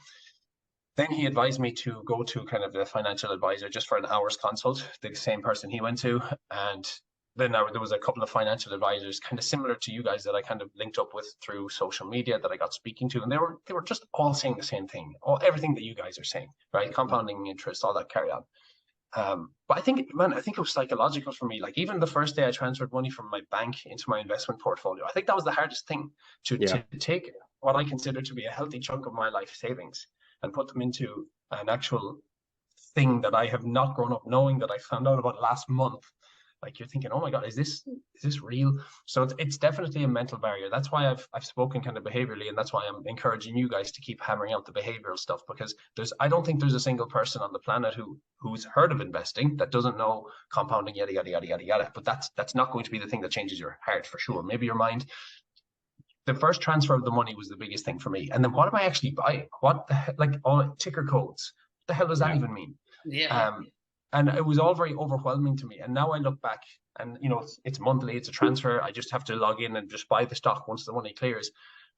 Then he advised me to go to kind of the financial advisor just for an hour's consult, the same person he went to. And then there was a couple of financial advisors kind of similar to you guys that I kind of linked up with through social media that I got speaking to. And they were just all saying the same thing, everything that you guys are saying, right? Compounding interest, all that carry on. But I think it was psychological for me. Like, even the first day I transferred money from my bank into my investment portfolio, I think that was the hardest thing, to take what I consider to be a healthy chunk of my life savings and put them into an actual thing that I have not grown up knowing, that I found out about last month. Like, you're thinking, oh my God, is this real? So it's definitely a mental barrier. That's why I've spoken kind of behaviorally, and that's why I'm encouraging you guys to keep hammering out the behavioral stuff, because I don't think there's a single person on the planet who's heard of investing that doesn't know compounding, yada yada yada yada yada. But that's not going to be the thing that changes your heart, for sure. Maybe your mind. The first transfer of the money was the biggest thing for me. And then, what am I actually buying? What the hell, like, all ticker codes? What the hell does that even mean? And it was all very overwhelming to me. And now I look back and, it's monthly, it's a transfer. I just have to log in and just buy the stock once the money clears.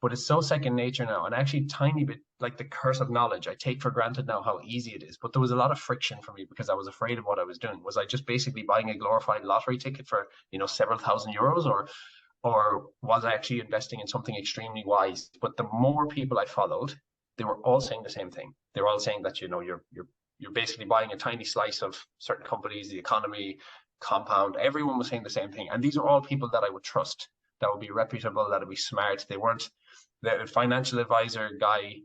but it's so second nature now. And actually, tiny bit like the curse of knowledge, I take for granted now how easy it is. But there was a lot of friction for me because I was afraid of what I was doing. Was I just basically buying a glorified lottery ticket for, several thousand euros, or was I actually investing in something extremely wise? But the more people I followed, they were all saying the same thing. They were all saying that, you're basically buying a tiny slice of certain companies, the economy, compound. Everyone was saying the same thing. And these are all people that I would trust, that would be reputable, that would be smart. They weren't the financial advisor guy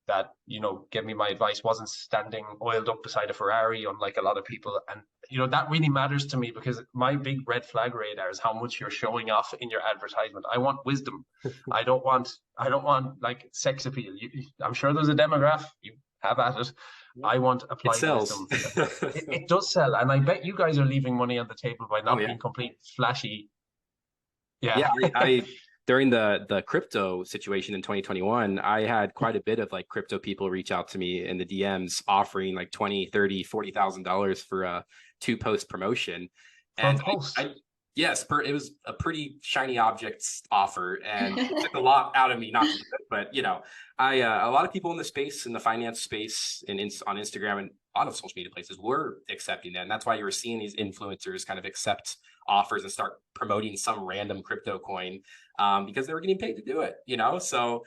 that, gave me my advice wasn't standing oiled up beside a Ferrari, unlike a lot of people. And, that really matters to me, because my big red flag radar is how much you're showing off in your advertisement. I want wisdom. I don't want like sex appeal. I'm sure there's a demographic. You have at it. I want applied wisdom. It does sell. And I bet you guys are leaving money on the table by not being complete flashy. Yeah. I during the crypto situation in 2021, I had quite a bit of like crypto people reach out to me in the DMs offering like $20,000, $30,000, $40,000 for a 2-post promotion. And yes, it was a pretty shiny objects offer, and it took a lot out of me not to do it. But a lot of people in the space, in the finance space, and on Instagram and a lot of social media places were accepting that, and that's why you were seeing these influencers kind of accept offers and start promoting some random crypto coin because they were getting paid to do it. So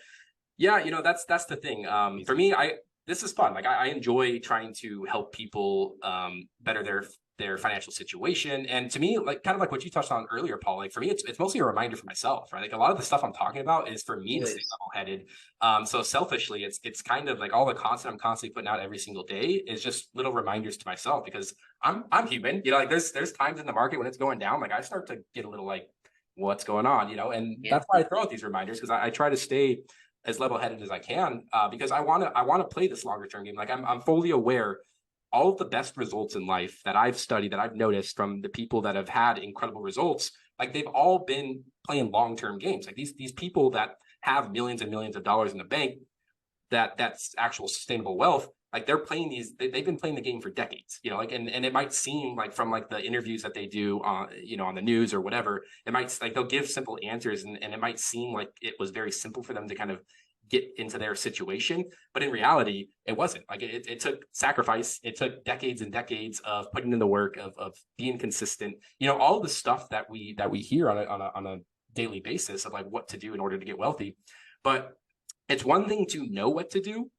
that's the thing. For me, this is fun. Like I enjoy trying to help people better their financial situation. And to me, like kind of like what you touched on earlier, Paul, like for me, it's mostly a reminder for myself, right? Like a lot of the stuff I'm talking about is for me to stay level-headed. So selfishly, it's kind of like all the content I'm constantly putting out every single day is just little reminders to myself, because I'm human, like there's times in the market when it's going down, like I start to get a little like, what's going on, and that's why I throw out these reminders, because I try to stay as level-headed as I can, because I want to play this longer term game. Like I'm fully aware all of the best results in life that I've studied, that I've noticed from the people that have had incredible results, like they've all been playing long-term games. Like these people that have millions and millions of dollars in the bank, that's actual sustainable wealth, like they're playing they've been playing the game for decades, like, and it might seem like from like the interviews that they do on, on the news or whatever, it might like they'll give simple answers, and it might seem like it was very simple for them to kind of get into their situation, but in reality it wasn't. Like it took sacrifice, it took decades and decades of putting in the work, of being consistent, all the stuff that we hear on a daily basis of like what to do in order to get wealthy. But it's one thing to know what to do,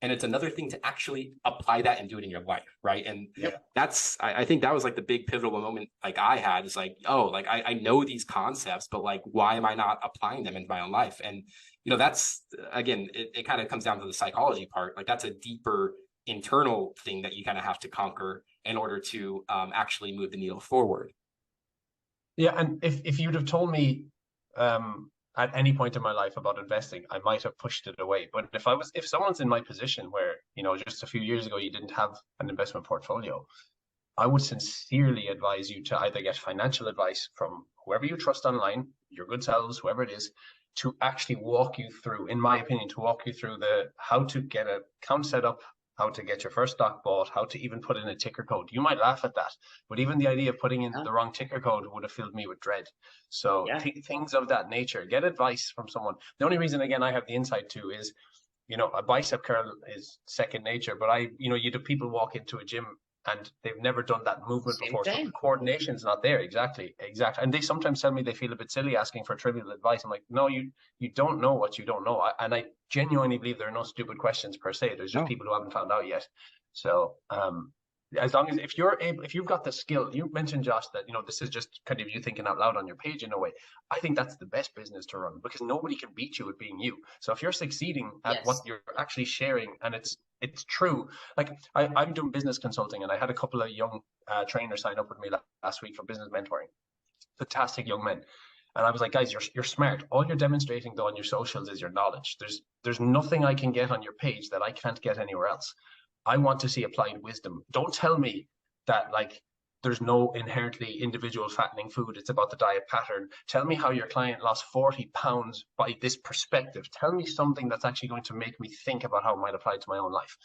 and it's another thing to actually apply that and do it in your life, right? And that's, I think that was like the big pivotal moment like I had, is like, oh, like I know these concepts, but like why am I not applying them into my own life? And that's, again, it kind of comes down to the psychology part. Like that's a deeper internal thing that you kind of have to conquer in order to actually move the needle forward. Yeah, and if you'd have told me at any point in my life about investing, I might have pushed it away. But if someone's in my position where, just a few years ago you didn't have an investment portfolio, I would sincerely advise you to either get financial advice from whoever you trust online, your good selves, whoever it is, to actually walk you through, in my opinion, how to get an account set up, how to get your first stock bought, how to even put in a ticker code. You might laugh at that, but even the idea of putting in the wrong ticker code would have filled me with dread. So things of that nature, get advice from someone. The only reason, again, I have the insight too is, a bicep curl is second nature, but you do people walk into a gym and they've never done that movement before. So the coordination's not there. Exactly. And they sometimes tell me they feel a bit silly asking for trivial advice. I'm like, no, you don't know what you don't know. And I genuinely believe there are no stupid questions per se. There's just people who haven't found out yet. So as long as if you've got the skill, you mentioned, Josh, that this is just kind of you thinking out loud on your page in a way. I think that's the best business to run, because nobody can beat you at being you. So if you're succeeding at what you're actually sharing, and it's true. Like I'm doing business consulting, and I had a couple of young trainers sign up with me last week for business mentoring. Fantastic young men. And I was like, guys, you're smart. All you're demonstrating though on your socials is your knowledge. There's nothing I can get on your page that I can't get anywhere else. I want to see applied wisdom. Don't tell me that like there's no inherently individual fattening food. It's about the diet pattern. Tell me how your client lost 40 pounds by this perspective. Tell me something that's actually going to make me think about how it might apply to my own life.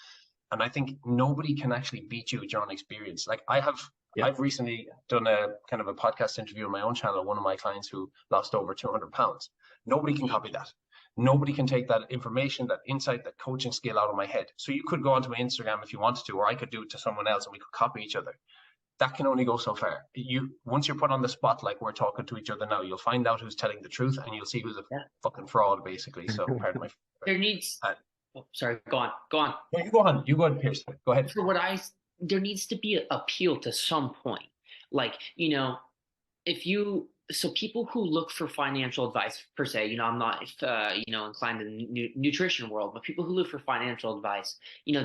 And I think nobody can actually beat you with your own experience. Like I've recently done a kind of a podcast interview on my own channel, one of my clients who lost over 200 pounds. Nobody can copy that. Nobody can take that information, that insight, that coaching skill out of my head. So you could go onto my Instagram if you wanted to, or I could do it to someone else and we could copy each other. That can only go so far. Once you're put on the spot, like we're talking to each other now, you'll find out who's telling the truth and you'll see who's a fucking fraud, basically. So pardon my. There needs. Oh, sorry. Go on. No, you go on. You go ahead, Pierce. Go ahead. For there needs to be an appeal to some point. Like, people who look for financial advice per se, I'm not, inclined to the nutrition world, but people who look for financial advice,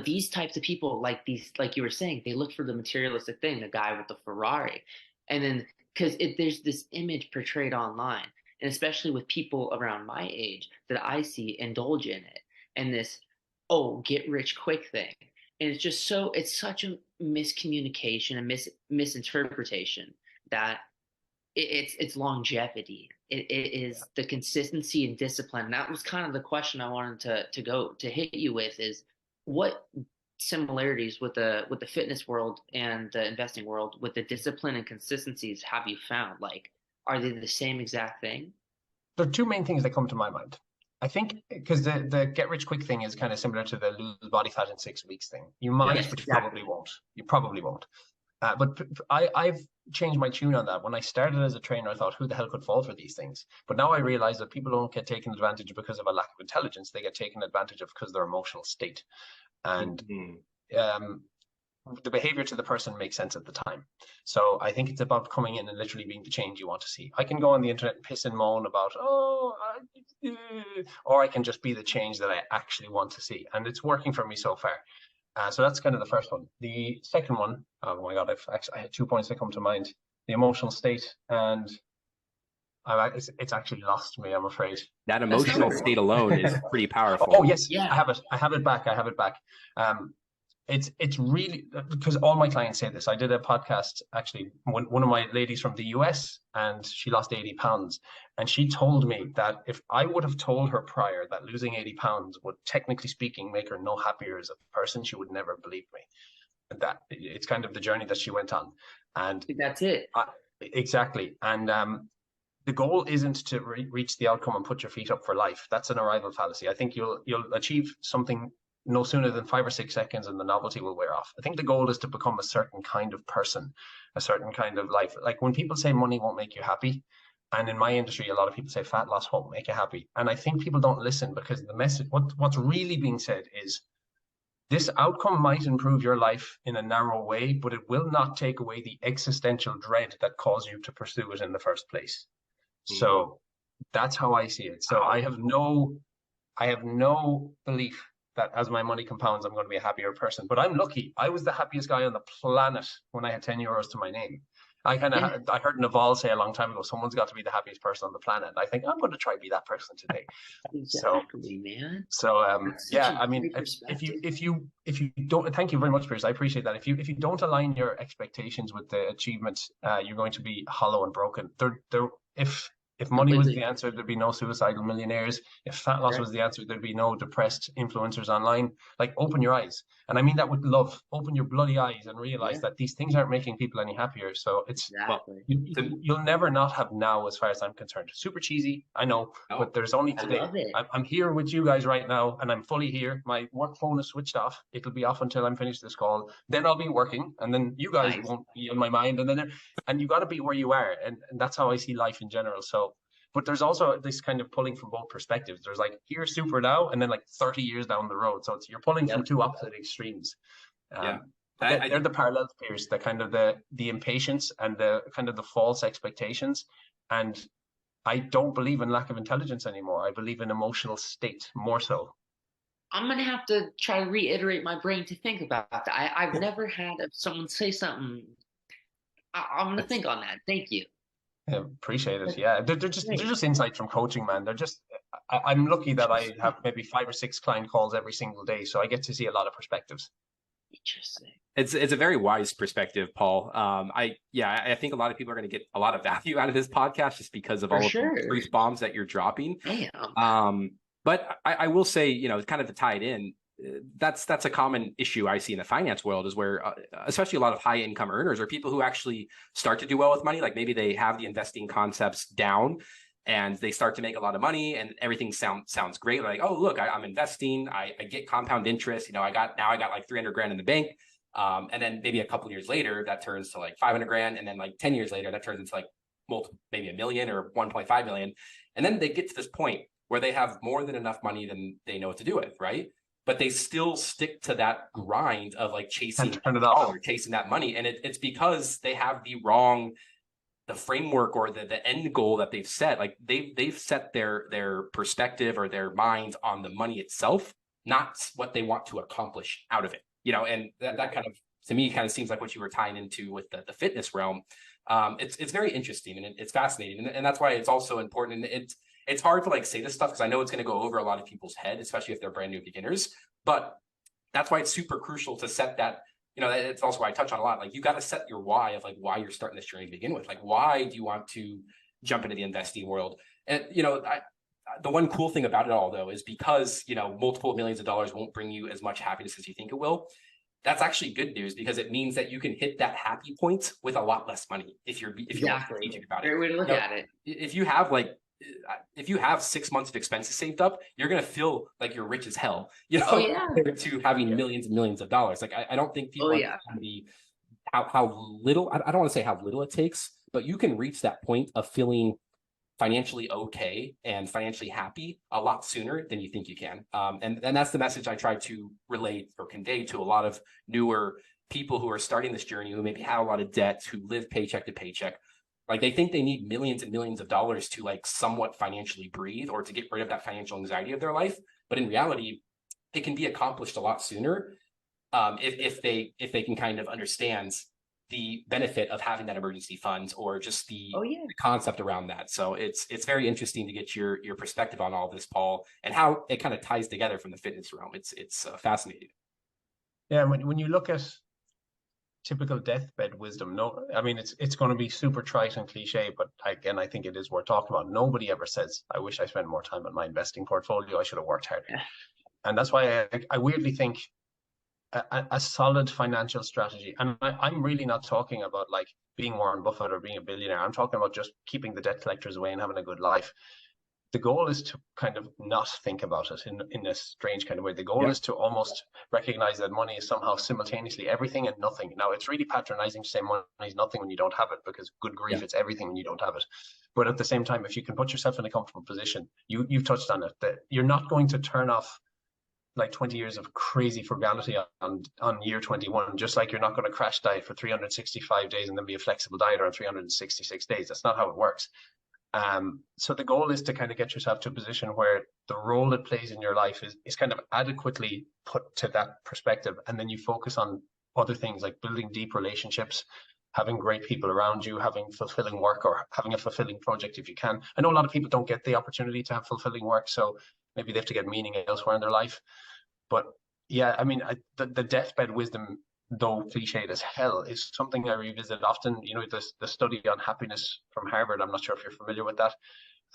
these types of people, like you were saying, they look for the materialistic thing, the guy with the Ferrari. And then, because there's this image portrayed online, and especially with people around my age that I see indulge in it, and this, get rich quick thing. And it's such a miscommunication and misinterpretation that it's longevity. It is the consistency and discipline. And that was kind of the question I wanted to hit you with, is what similarities with the fitness world and the investing world with the discipline and consistencies have you found? Like, are they the same exact thing? There are two main things that come to my mind. I think because the get rich quick thing is kind of similar to the lose body fat in 6 weeks thing. You might, but you probably won't. You probably won't. But I've changed my tune on that. When I started as a trainer, I thought, who the hell could fall for these things? But now I realize that people don't get taken advantage of because of a lack of intelligence. They get taken advantage of because of their emotional state. And the behavior to the person makes sense at the time. So I think it's about coming in and literally being the change you want to see. I can go on the internet and piss and moan about, or I can just be the change that I actually want to see. And it's working for me so far. So that's kind of the first one. The second one, oh my God, I had 2 points that come to mind. The emotional state, and it's actually lost me, I'm afraid. That emotional state alone is pretty powerful. Oh yes, yeah. I have it back. It's really, because all my clients say this. I did a podcast, actually, one of my ladies from the US, and she lost 80 pounds. And she told me that if I would have told her prior that losing 80 pounds would, technically speaking, make her no happier as a person, she would never believe me. That it's kind of the journey that she went on. And that's it. Exactly. And the goal isn't to reach the outcome and put your feet up for life. That's an arrival fallacy. I think you'll achieve something no sooner than 5 or 6 seconds and the novelty will wear off. I think the goal is to become a certain kind of person, a certain kind of life. Like when people say money won't make you happy, and in my industry, a lot of people say fat loss won't make you happy. And I think people don't listen, because the message, what's really being said is, this outcome might improve your life in a narrow way, but it will not take away the existential dread that caused you to pursue it in the first place. So that's how I see it. So I have no belief that as my money compounds, I'm going to be a happier person. But I'm lucky. I was the happiest guy on the planet when I had 10 euros to my name. I heard Naval say a long time ago, someone's got to be the happiest person on the planet. I think I'm going to try to be that person today. Exactly, man. So yeah, I mean, if you don't, thank you very much, Pierce. I appreciate that. If you don't align your expectations with the achievements, you're going to be hollow and broken. If money was the answer, there'd be no suicidal millionaires. If fat loss was the answer, there'd be no depressed influencers online. Like, open your eyes. And I mean that with love. Open your bloody eyes and realize that these things aren't making people any happier. So it's, you'll never not have now, as far as I'm concerned. Super cheesy, I know, but there's only today. I'm here with you guys right now, and I'm fully here. My work phone is switched off. It'll be off until I'm finished this call. Then I'll be working, and then you guys won't be in my mind. And you got to be where you are. And that's how I see life in general. So, but there's also this kind of pulling from both perspectives. There's like, here's super now, and then like 30 years down the road. So you're pulling from two opposite extremes. They're the parallels, Pierce, the kind of the impatience and the kind of the false expectations. And I don't believe in lack of intelligence anymore. I believe in emotional state more so. I'm going to have to try to reiterate my brain to think about that. I've never had someone say something. I'm going to think on that. Thank you. Yeah, appreciate it. Yeah, they're just insights from coaching, man. They're just, I'm lucky that I have maybe 5 or 6 client calls every single day, so I get to see a lot of perspectives. Interesting. It's a very wise perspective, Paul. I think a lot of people are going to get a lot of value out of this podcast just because of all of the truth bombs that you're dropping. Damn. But I will say, kind of to tie it in, that's a common issue I see in the finance world, is where especially a lot of high income earners or people who actually start to do well with money, like maybe they have the investing concepts down, and they start to make a lot of money and everything sounds great. Like, oh, look, I'm investing. I get compound interest. You know, I got like 300 grand in the bank. And then maybe a couple years later, that turns to like 500 grand. And then like 10 years later, that turns into like maybe $1 million or 1.5 million. And then they get to this point where they have more than enough money than they know what to do with, right? But they still stick to that grind of like chasing dollar, chasing that money. And it's because they have the framework or the end goal that they've set. Like they've set their perspective or their minds on the money itself, not what they want to accomplish out of it. You know, and that kind of, to me, kind of seems like what you were tying into with the fitness realm. It's very interesting and it's fascinating. And that's why it's also important. And it's hard to like say this stuff because I know it's going to go over a lot of people's head, especially if they're brand new beginners. But that's why it's super crucial to set that. You know, it's also why I touch on a lot. Like, you got to set your why of like why you're starting this journey to begin with. Like, why do you want to jump into the investing world? And, you know, the one cool thing about it all, though, is because, you know, multiple millions of dollars won't bring you as much happiness as you think it will. That's actually good news because it means that you can hit that happy point with a lot less money if you're strategic about it. Great way to look at it. If you have 6 months of expenses saved up, you're going to feel like you're rich as hell, you know, compared to having millions and millions of dollars. Like, I don't think people understand how little, I don't want to say how little it takes, but you can reach that point of feeling financially okay and financially happy a lot sooner than you think you can. And that's the message I try to relate or convey to a lot of newer people who are starting this journey, who maybe have a lot of debt, who live paycheck to paycheck. Like, they think they need millions and millions of dollars to like somewhat financially breathe or to get rid of that financial anxiety of their life. But in reality, it can be accomplished a lot sooner if they can kind of understand the benefit of having that emergency funds or just the concept around that. So it's very interesting to get your perspective on all this, Paul, and how it kind of ties together from the fitness realm. It's fascinating. Yeah, when you look at typical deathbed wisdom, no, I mean, it's going to be super trite and cliche, but again, I think it is worth talking about. Nobody ever says, I wish I spent more time on my investing portfolio. I should have worked harder. And that's why I weirdly think a solid financial strategy, and I'm really not talking about like being Warren Buffett or being a billionaire. I'm talking about just keeping the debt collectors away and having a good life. The goal is to kind of not think about it in a strange kind of way. The goal is to almost recognize that money is somehow simultaneously everything and nothing. Now, it's really patronizing to say money is nothing when you don't have it, because good grief, it's everything when you don't have it. But at the same time, if you can put yourself in a comfortable position, you've touched on it, that you're not going to turn off like 20 years of crazy frugality on year 21, just like you're not going to crash diet for 365 days and then be a flexible dieter on 366 days. That's not how it works. So the goal is to kind of get yourself to a position where the role it plays in your life is kind of adequately put to that perspective. And then you focus on other things like building deep relationships, having great people around you, having fulfilling work, or having a fulfilling project if you can. I know a lot of people don't get the opportunity to have fulfilling work, so maybe they have to get meaning elsewhere in their life. But yeah, I mean, the deathbed wisdom, though cliched as hell, is something I revisit often. You know, the study on happiness from Harvard, I'm not sure if you're familiar with that,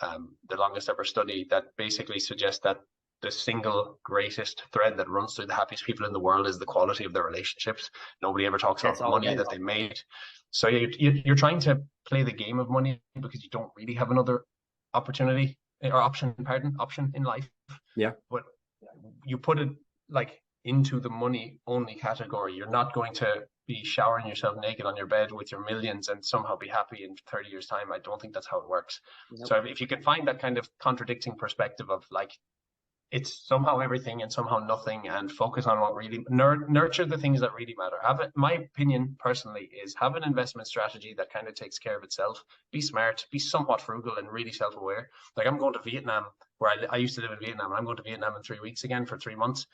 the longest ever study that basically suggests that the single greatest thread that runs through the happiest people in the world is the quality of their relationships. Nobody ever talks about the money that they made. So you're trying to play the game of money because you don't really have another opportunity or option in life. Yeah. But you put it like into the money only category. You're not going to be showering yourself naked on your bed with your millions and somehow be happy in 30 years time. I don't think that's how it works. Nope. So if you can find that kind of contradicting perspective of like, it's somehow everything and somehow nothing, and focus on what really nurture the things that really matter. My opinion personally is have an investment strategy that kind of takes care of itself. Be smart, be somewhat frugal, and really self-aware. Like, I'm going to Vietnam, where I used to live in Vietnam, and I'm going to Vietnam in 3 weeks again for 3 months.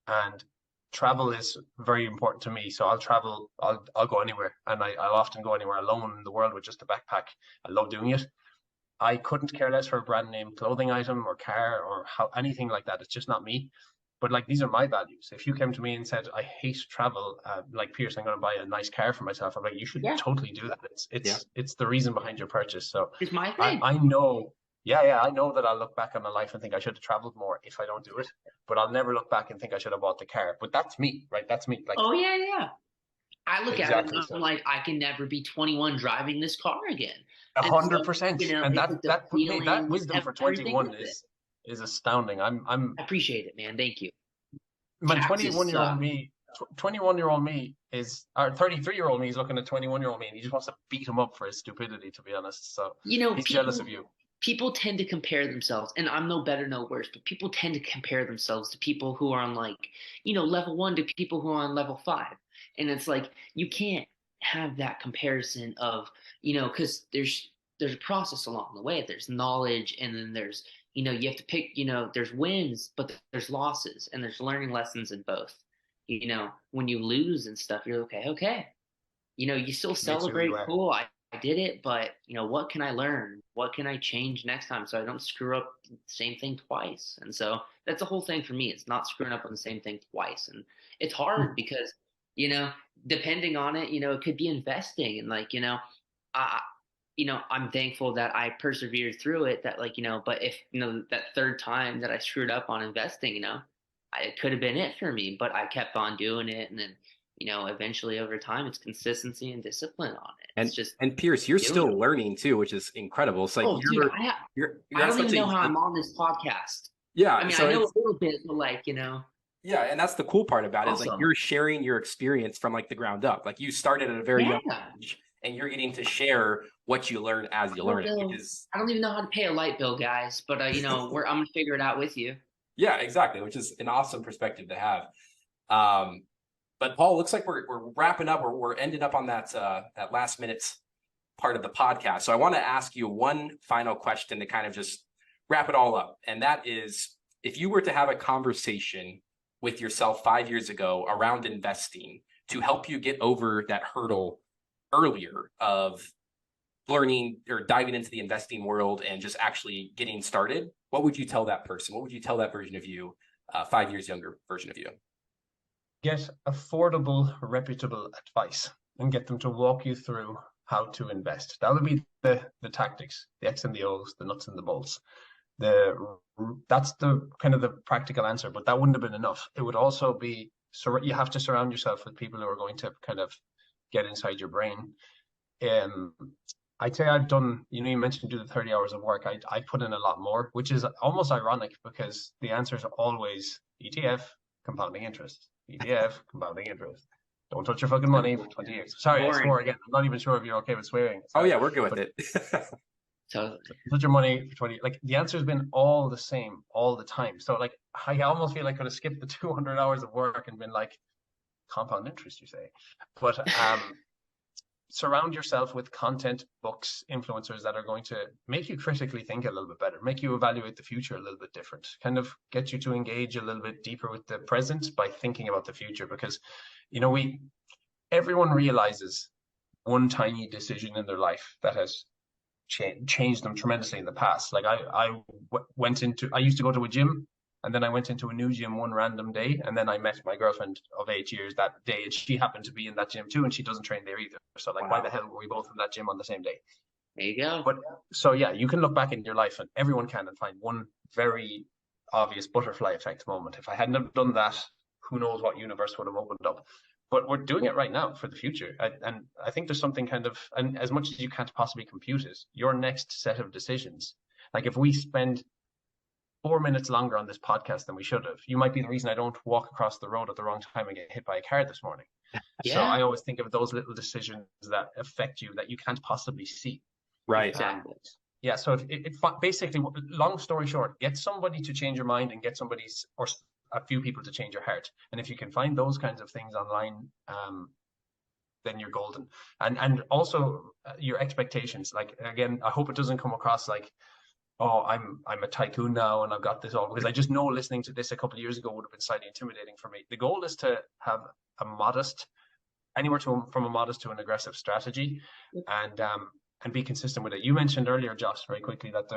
And travel is very important to me. So I'll travel, I'll go anywhere, and I'll often go anywhere alone in the world with just a backpack. I love doing it. I couldn't care less for a brand name clothing item or car or anything like that. It's just not me. But like, these are my values. If you came to me and said, I hate travel, like, Pierce, I'm going to buy a nice car for myself, I'm like, you should totally do that. It's the reason behind your purchase. So it's my thing. I know. Yeah, I know that I'll look back on my life and think I should have traveled more if I don't do it. But I'll never look back and think I should have bought the car. But that's me, right? That's me. Like, oh yeah. I look at it and Exactly. I'm So like, I can never be 21 driving this car again. And so, 100%. And it's that like the that mate, that feelings, wisdom for everything 21 with it. is astounding. I appreciate it, man. Thank you. Man, Taxes 21-year-old suck. me, 21-year-old me is, or 33-year-old me is looking at 21-year-old me and he just wants to beat him up for his stupidity, to be honest. So You know, he's jealous of you. people tend to compare themselves, and I'm no better, no worse, but people tend to compare themselves to people who are on like, level one to people who are on level five. And it's like you can't have that comparison of, because there's a process along the way. There's knowledge, and then there's, you have to pick, there's wins, but there's losses, and there's learning lessons in both. When you lose and stuff, you're okay. You still Makes you who celebrate, you are. cool, I did it, but what can I learn? What can I change next time so I don't screw up the same thing twice? And so that's the whole thing for me. It's not screwing up on the same thing twice. And it's hard because, you know, depending on it, it could be investing, and like, I I'm thankful that I persevered through it, that like, but if, that third time that I screwed up on investing, it could have been it for me, but I kept on doing it. And then, eventually over time, it's consistency and discipline on it. It's just And Pierce, you're doing it. still learning too, which is incredible. It's like Oh, dude, you're I at don't such even a know how I'm on this podcast. yeah. I mean, So I know it's a little bit, but like, yeah, and that's the cool part about it is like awesome. you're sharing your experience from like the ground up. Like you started at a very young Yeah. age, and you're getting to share what you learn as you learn it, which is I don't even know how to pay a light bill, guys, but I'm gonna figure it out with you. yeah, exactly, which is an awesome perspective to have. But Paul, looks like we're wrapping up. We're ending up on that that last minutes part of the podcast. So I want to ask you one final question to kind of just wrap it all up, and that is, if you were to have a conversation with yourself 5 years ago around investing to help you get over that hurdle earlier of learning or diving into the investing world and just actually getting started, what would you tell that person? What would you tell that version of you, 5 years younger version of you? Get affordable, reputable advice and get them to walk you through how to invest. That would be the tactics, the X and the O's, the nuts and the bolts. That's the kind of the practical answer, but that wouldn't have been enough. It would also be, so you have to surround yourself with people who are going to kind of get inside your brain. I'd say I've done, you mentioned do the 30 hours of work. I put in a lot more, which is almost ironic because the answer is always ETF, compounding interest. ETF, compounding interest. Don't touch your fucking money for 20 years. Sorry, I swore again. I'm not even sure if you're okay with swearing. Sorry. Oh yeah, we're good with it. Totally. Touch your money for 20. Like the answer has been all the same all the time. So like I almost feel like I could have skipped the 200 hours of work and been like, compound interest, you say. But surround yourself with content, books, influencers that are going to make you critically think a little bit better, make you evaluate the future a little bit different, kind of get you to engage a little bit deeper with the present by thinking about the future. Because, everyone realizes one tiny decision in their life that has changed them tremendously in the past. Like I used to go to a gym, and then I went into a new gym one random day, and then I met my girlfriend of 8 years that day, and she happened to be in that gym too, and she doesn't train there either. So like, why the hell were we both in that gym on the same day? There you go. But so yeah, you can look back in your life, and everyone can, and find one very obvious butterfly effect moment. If I hadn't have done that, who knows what universe would have opened up. But we're doing it right now for the future. And I think there's something kind of, and as much as you can't possibly compute it, your next set of decisions, like if we spend 4 minutes longer on this podcast than we should have, you might be the reason I don't walk across the road at the wrong time and get hit by a car this morning. Yeah. So I always think of those little decisions that affect you that you can't possibly see. Right. Exactly. Yeah. So it basically, long story short, get somebody to change your mind and get somebody's or a few people to change your heart. And if you can find those kinds of things online, then you're golden. And also your expectations. Like, again, I hope it doesn't come across like, oh, I'm a tycoon now and I've got this all, because I just know listening to this a couple of years ago would have been slightly intimidating for me. The goal is to have a modest, anywhere from a modest to an aggressive strategy, and be consistent with it. You mentioned earlier, Josh, very quickly that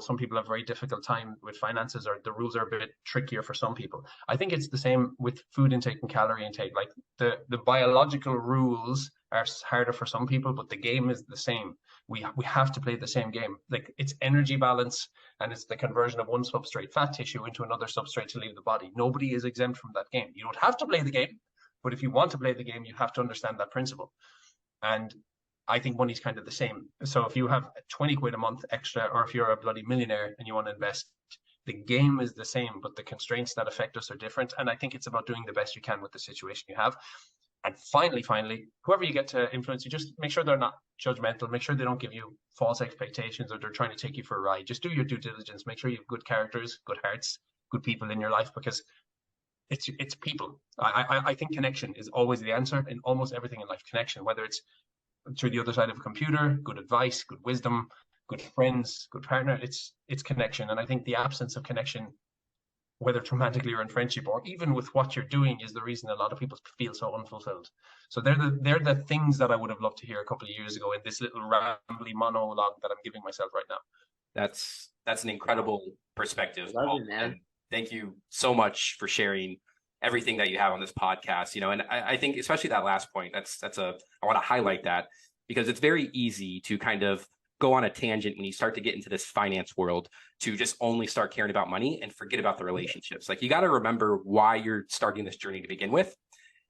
some people have a very difficult time with finances, or the rules are a bit trickier for some people. I think it's the same with food intake and calorie intake. Like the biological rules are harder for some people, but the game is the same. We have to play the same game. Like, it's energy balance, and it's the conversion of one substrate, fat tissue, into another substrate to leave the body. Nobody is exempt from that game. You don't have to play the game, But if you want to play the game, you have to understand that principle. And I think money's kind of the same. So if you have 20 quid a month extra, or if you're a bloody millionaire and you want to invest, the game is the same, but the constraints that affect us are different. And I think it's about doing the best you can with the situation you have. And finally, whoever you get to influence, you just make sure they're not judgmental. Make sure they don't give you false expectations or they're trying to take you for a ride. Just do your due diligence. Make sure you have good characters, good hearts, good people in your life, because it's people. I think connection is always the answer in almost everything in life. Connection, whether it's through the other side of a computer, good advice, good wisdom, good friends, good partner. It's connection. And I think the absence of connection, whether it's romantically or in friendship or even with what you're doing, is the reason a lot of people feel so unfulfilled. So they're the things that I would have loved to hear a couple of years ago in this little rambly monologue that I'm giving myself right now. That's an incredible perspective, Love Paul. it, man. And thank you so much for sharing everything that you have on this podcast. And I think especially that last point, I want to highlight that, because it's very easy to kind of go on a tangent when you start to get into this finance world to just only start caring about money and forget about the relationships. Like, you got to remember why you're starting this journey to begin with.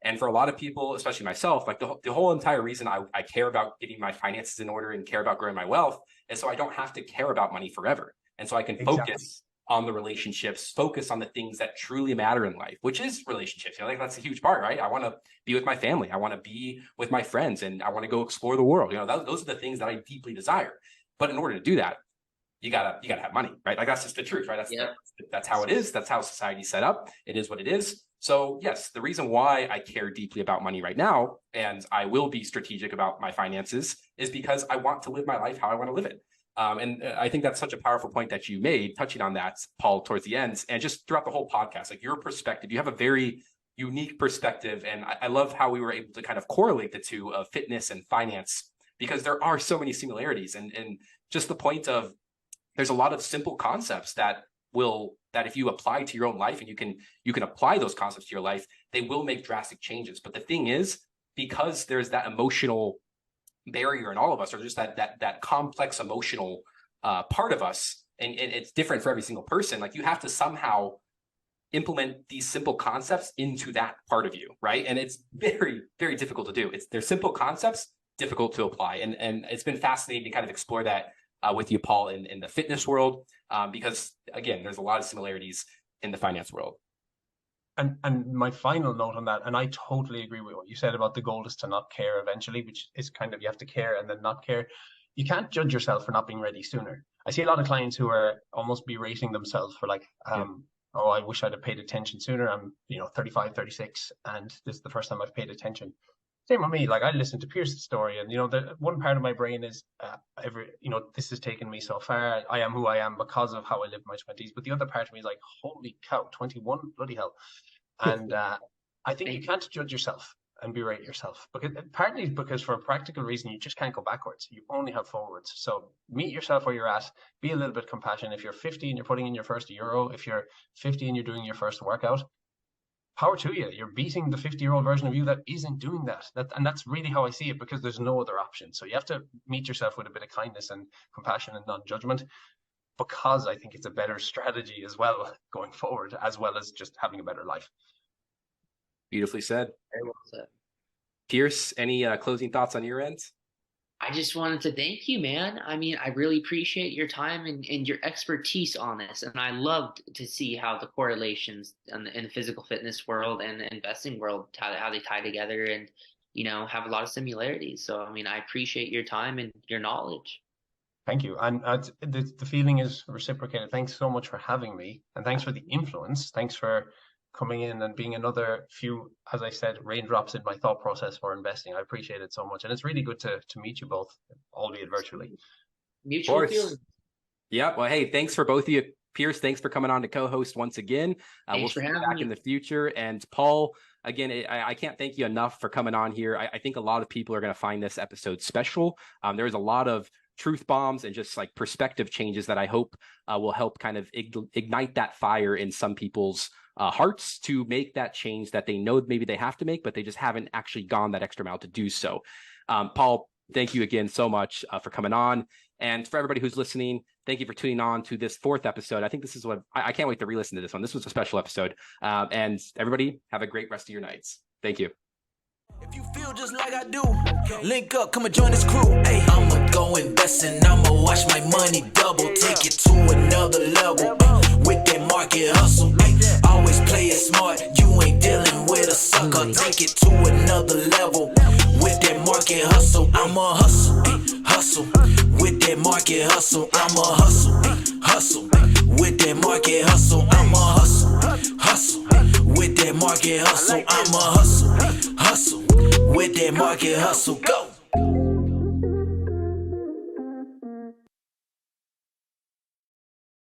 And for a lot of people, especially myself, like the whole entire reason I care about getting my finances in order and care about growing my wealth is so I don't have to care about money forever. And so I can focus on the relationships, focus on the things that truly matter in life, which is relationships. Like, that's a huge part, right? I want to be with my family. I want to be with my friends, and I want to go explore the world. Those are the things that I deeply desire. But in order to do that, you gotta have money, right? Like, that's just the truth, right? That's how it is. That's how society's set up. It is what it is. So yes, the reason why I care deeply about money right now, and I will be strategic about my finances, is because I want to live my life how I want to live it. And I think that's such a powerful point that you made, touching on that, Paul, towards the end, and just throughout the whole podcast. Like, your perspective, you have a very unique perspective, and I love how we were able to kind of correlate the two of fitness and finance, because there are so many similarities, and just the point of, there's a lot of simple concepts that if you apply to your own life, and you can apply those concepts to your life, they will make drastic changes. But the thing is, because there's that emotional barrier in all of us, or just that complex emotional part of us, and it's different for every single person. Like, you have to somehow implement these simple concepts into that part of you, right? And it's very, very difficult to do. They're simple concepts, difficult to apply, and it's been fascinating to kind of explore that with you, Paul, in the fitness world, because again, there's a lot of similarities in the finance world. And my final note on that, and I totally agree with what you said about the goal is to not care eventually, which is kind of, you have to care and then not care. You can't judge yourself for not being ready sooner. I see a lot of clients who are almost berating themselves for like, oh, I wish I'd have paid attention sooner. I'm 35, 36, and this is the first time I've paid attention. Same with me. Like, I listened to Pierce's story, and the one part of my brain is this has taken me so far. I am who I am because of how I lived my 20s. But the other part of me is like, holy cow, 21, bloody hell. And I think you can't judge yourself and berate yourself, partly because for a practical reason, you just can't go backwards. You only have forwards. So meet yourself where you're at. Be a little bit compassionate. If you're 50 and you're putting in your first euro, if you're 50 and you're doing your first workout, power to you. You're beating the 50-year-old version of you that isn't doing that. And that's really how I see it, because there's no other option. So you have to meet yourself with a bit of kindness and compassion and non-judgment, because I think it's a better strategy as well going forward, as well as just having a better life. Beautifully said. Very well said. Pierce, any closing thoughts on your end? I just wanted to thank you, man. I mean, I really appreciate your time and your expertise on this. And I loved to see how the correlations in the physical fitness world and the investing world, how they tie together and, have a lot of similarities. So, I mean, I appreciate your time and your knowledge. Thank you. And the feeling is reciprocated. Thanks so much for having me. And thanks for the influence. Thanks for coming in and being another few, as I said, raindrops in my thought process for investing. I appreciate it so much. And it's really good to meet you both, albeit virtually. Mutual feelings. Yeah. Well, hey, thanks for both of you. Pierce, thanks for coming on to co-host once again. We'll see you back in the future. And Paul, again, I can't thank you enough for coming on here. I think a lot of people are going to find this episode special. There's a lot of truth bombs and just like perspective changes that I hope will help kind of ignite that fire in some people's hearts to make that change that they know maybe they have to make, but they just haven't actually gone that extra mile to do so. Paul, thank you again so much for coming on. And for everybody who's listening, thank you for tuning on to this 4th episode. I think this is what I can't wait to re-listen to this one. This was a special episode. And everybody have a great rest of your nights. Thank you. If you feel just like I do, link up, come and join this crew. Hey, I'ma go invest and I'ma watch my money double, take it to another level. With that market hustle, always play it smart. You ain't dealing with a sucker. Take it to another level. With that market hustle, I'ma hustle, hustle. With that market hustle, I'ma hustle, hustle. With that market hustle, I'ma hustle, hustle. With that market hustle, I'ma hustle, hustle. With that market hustle, go.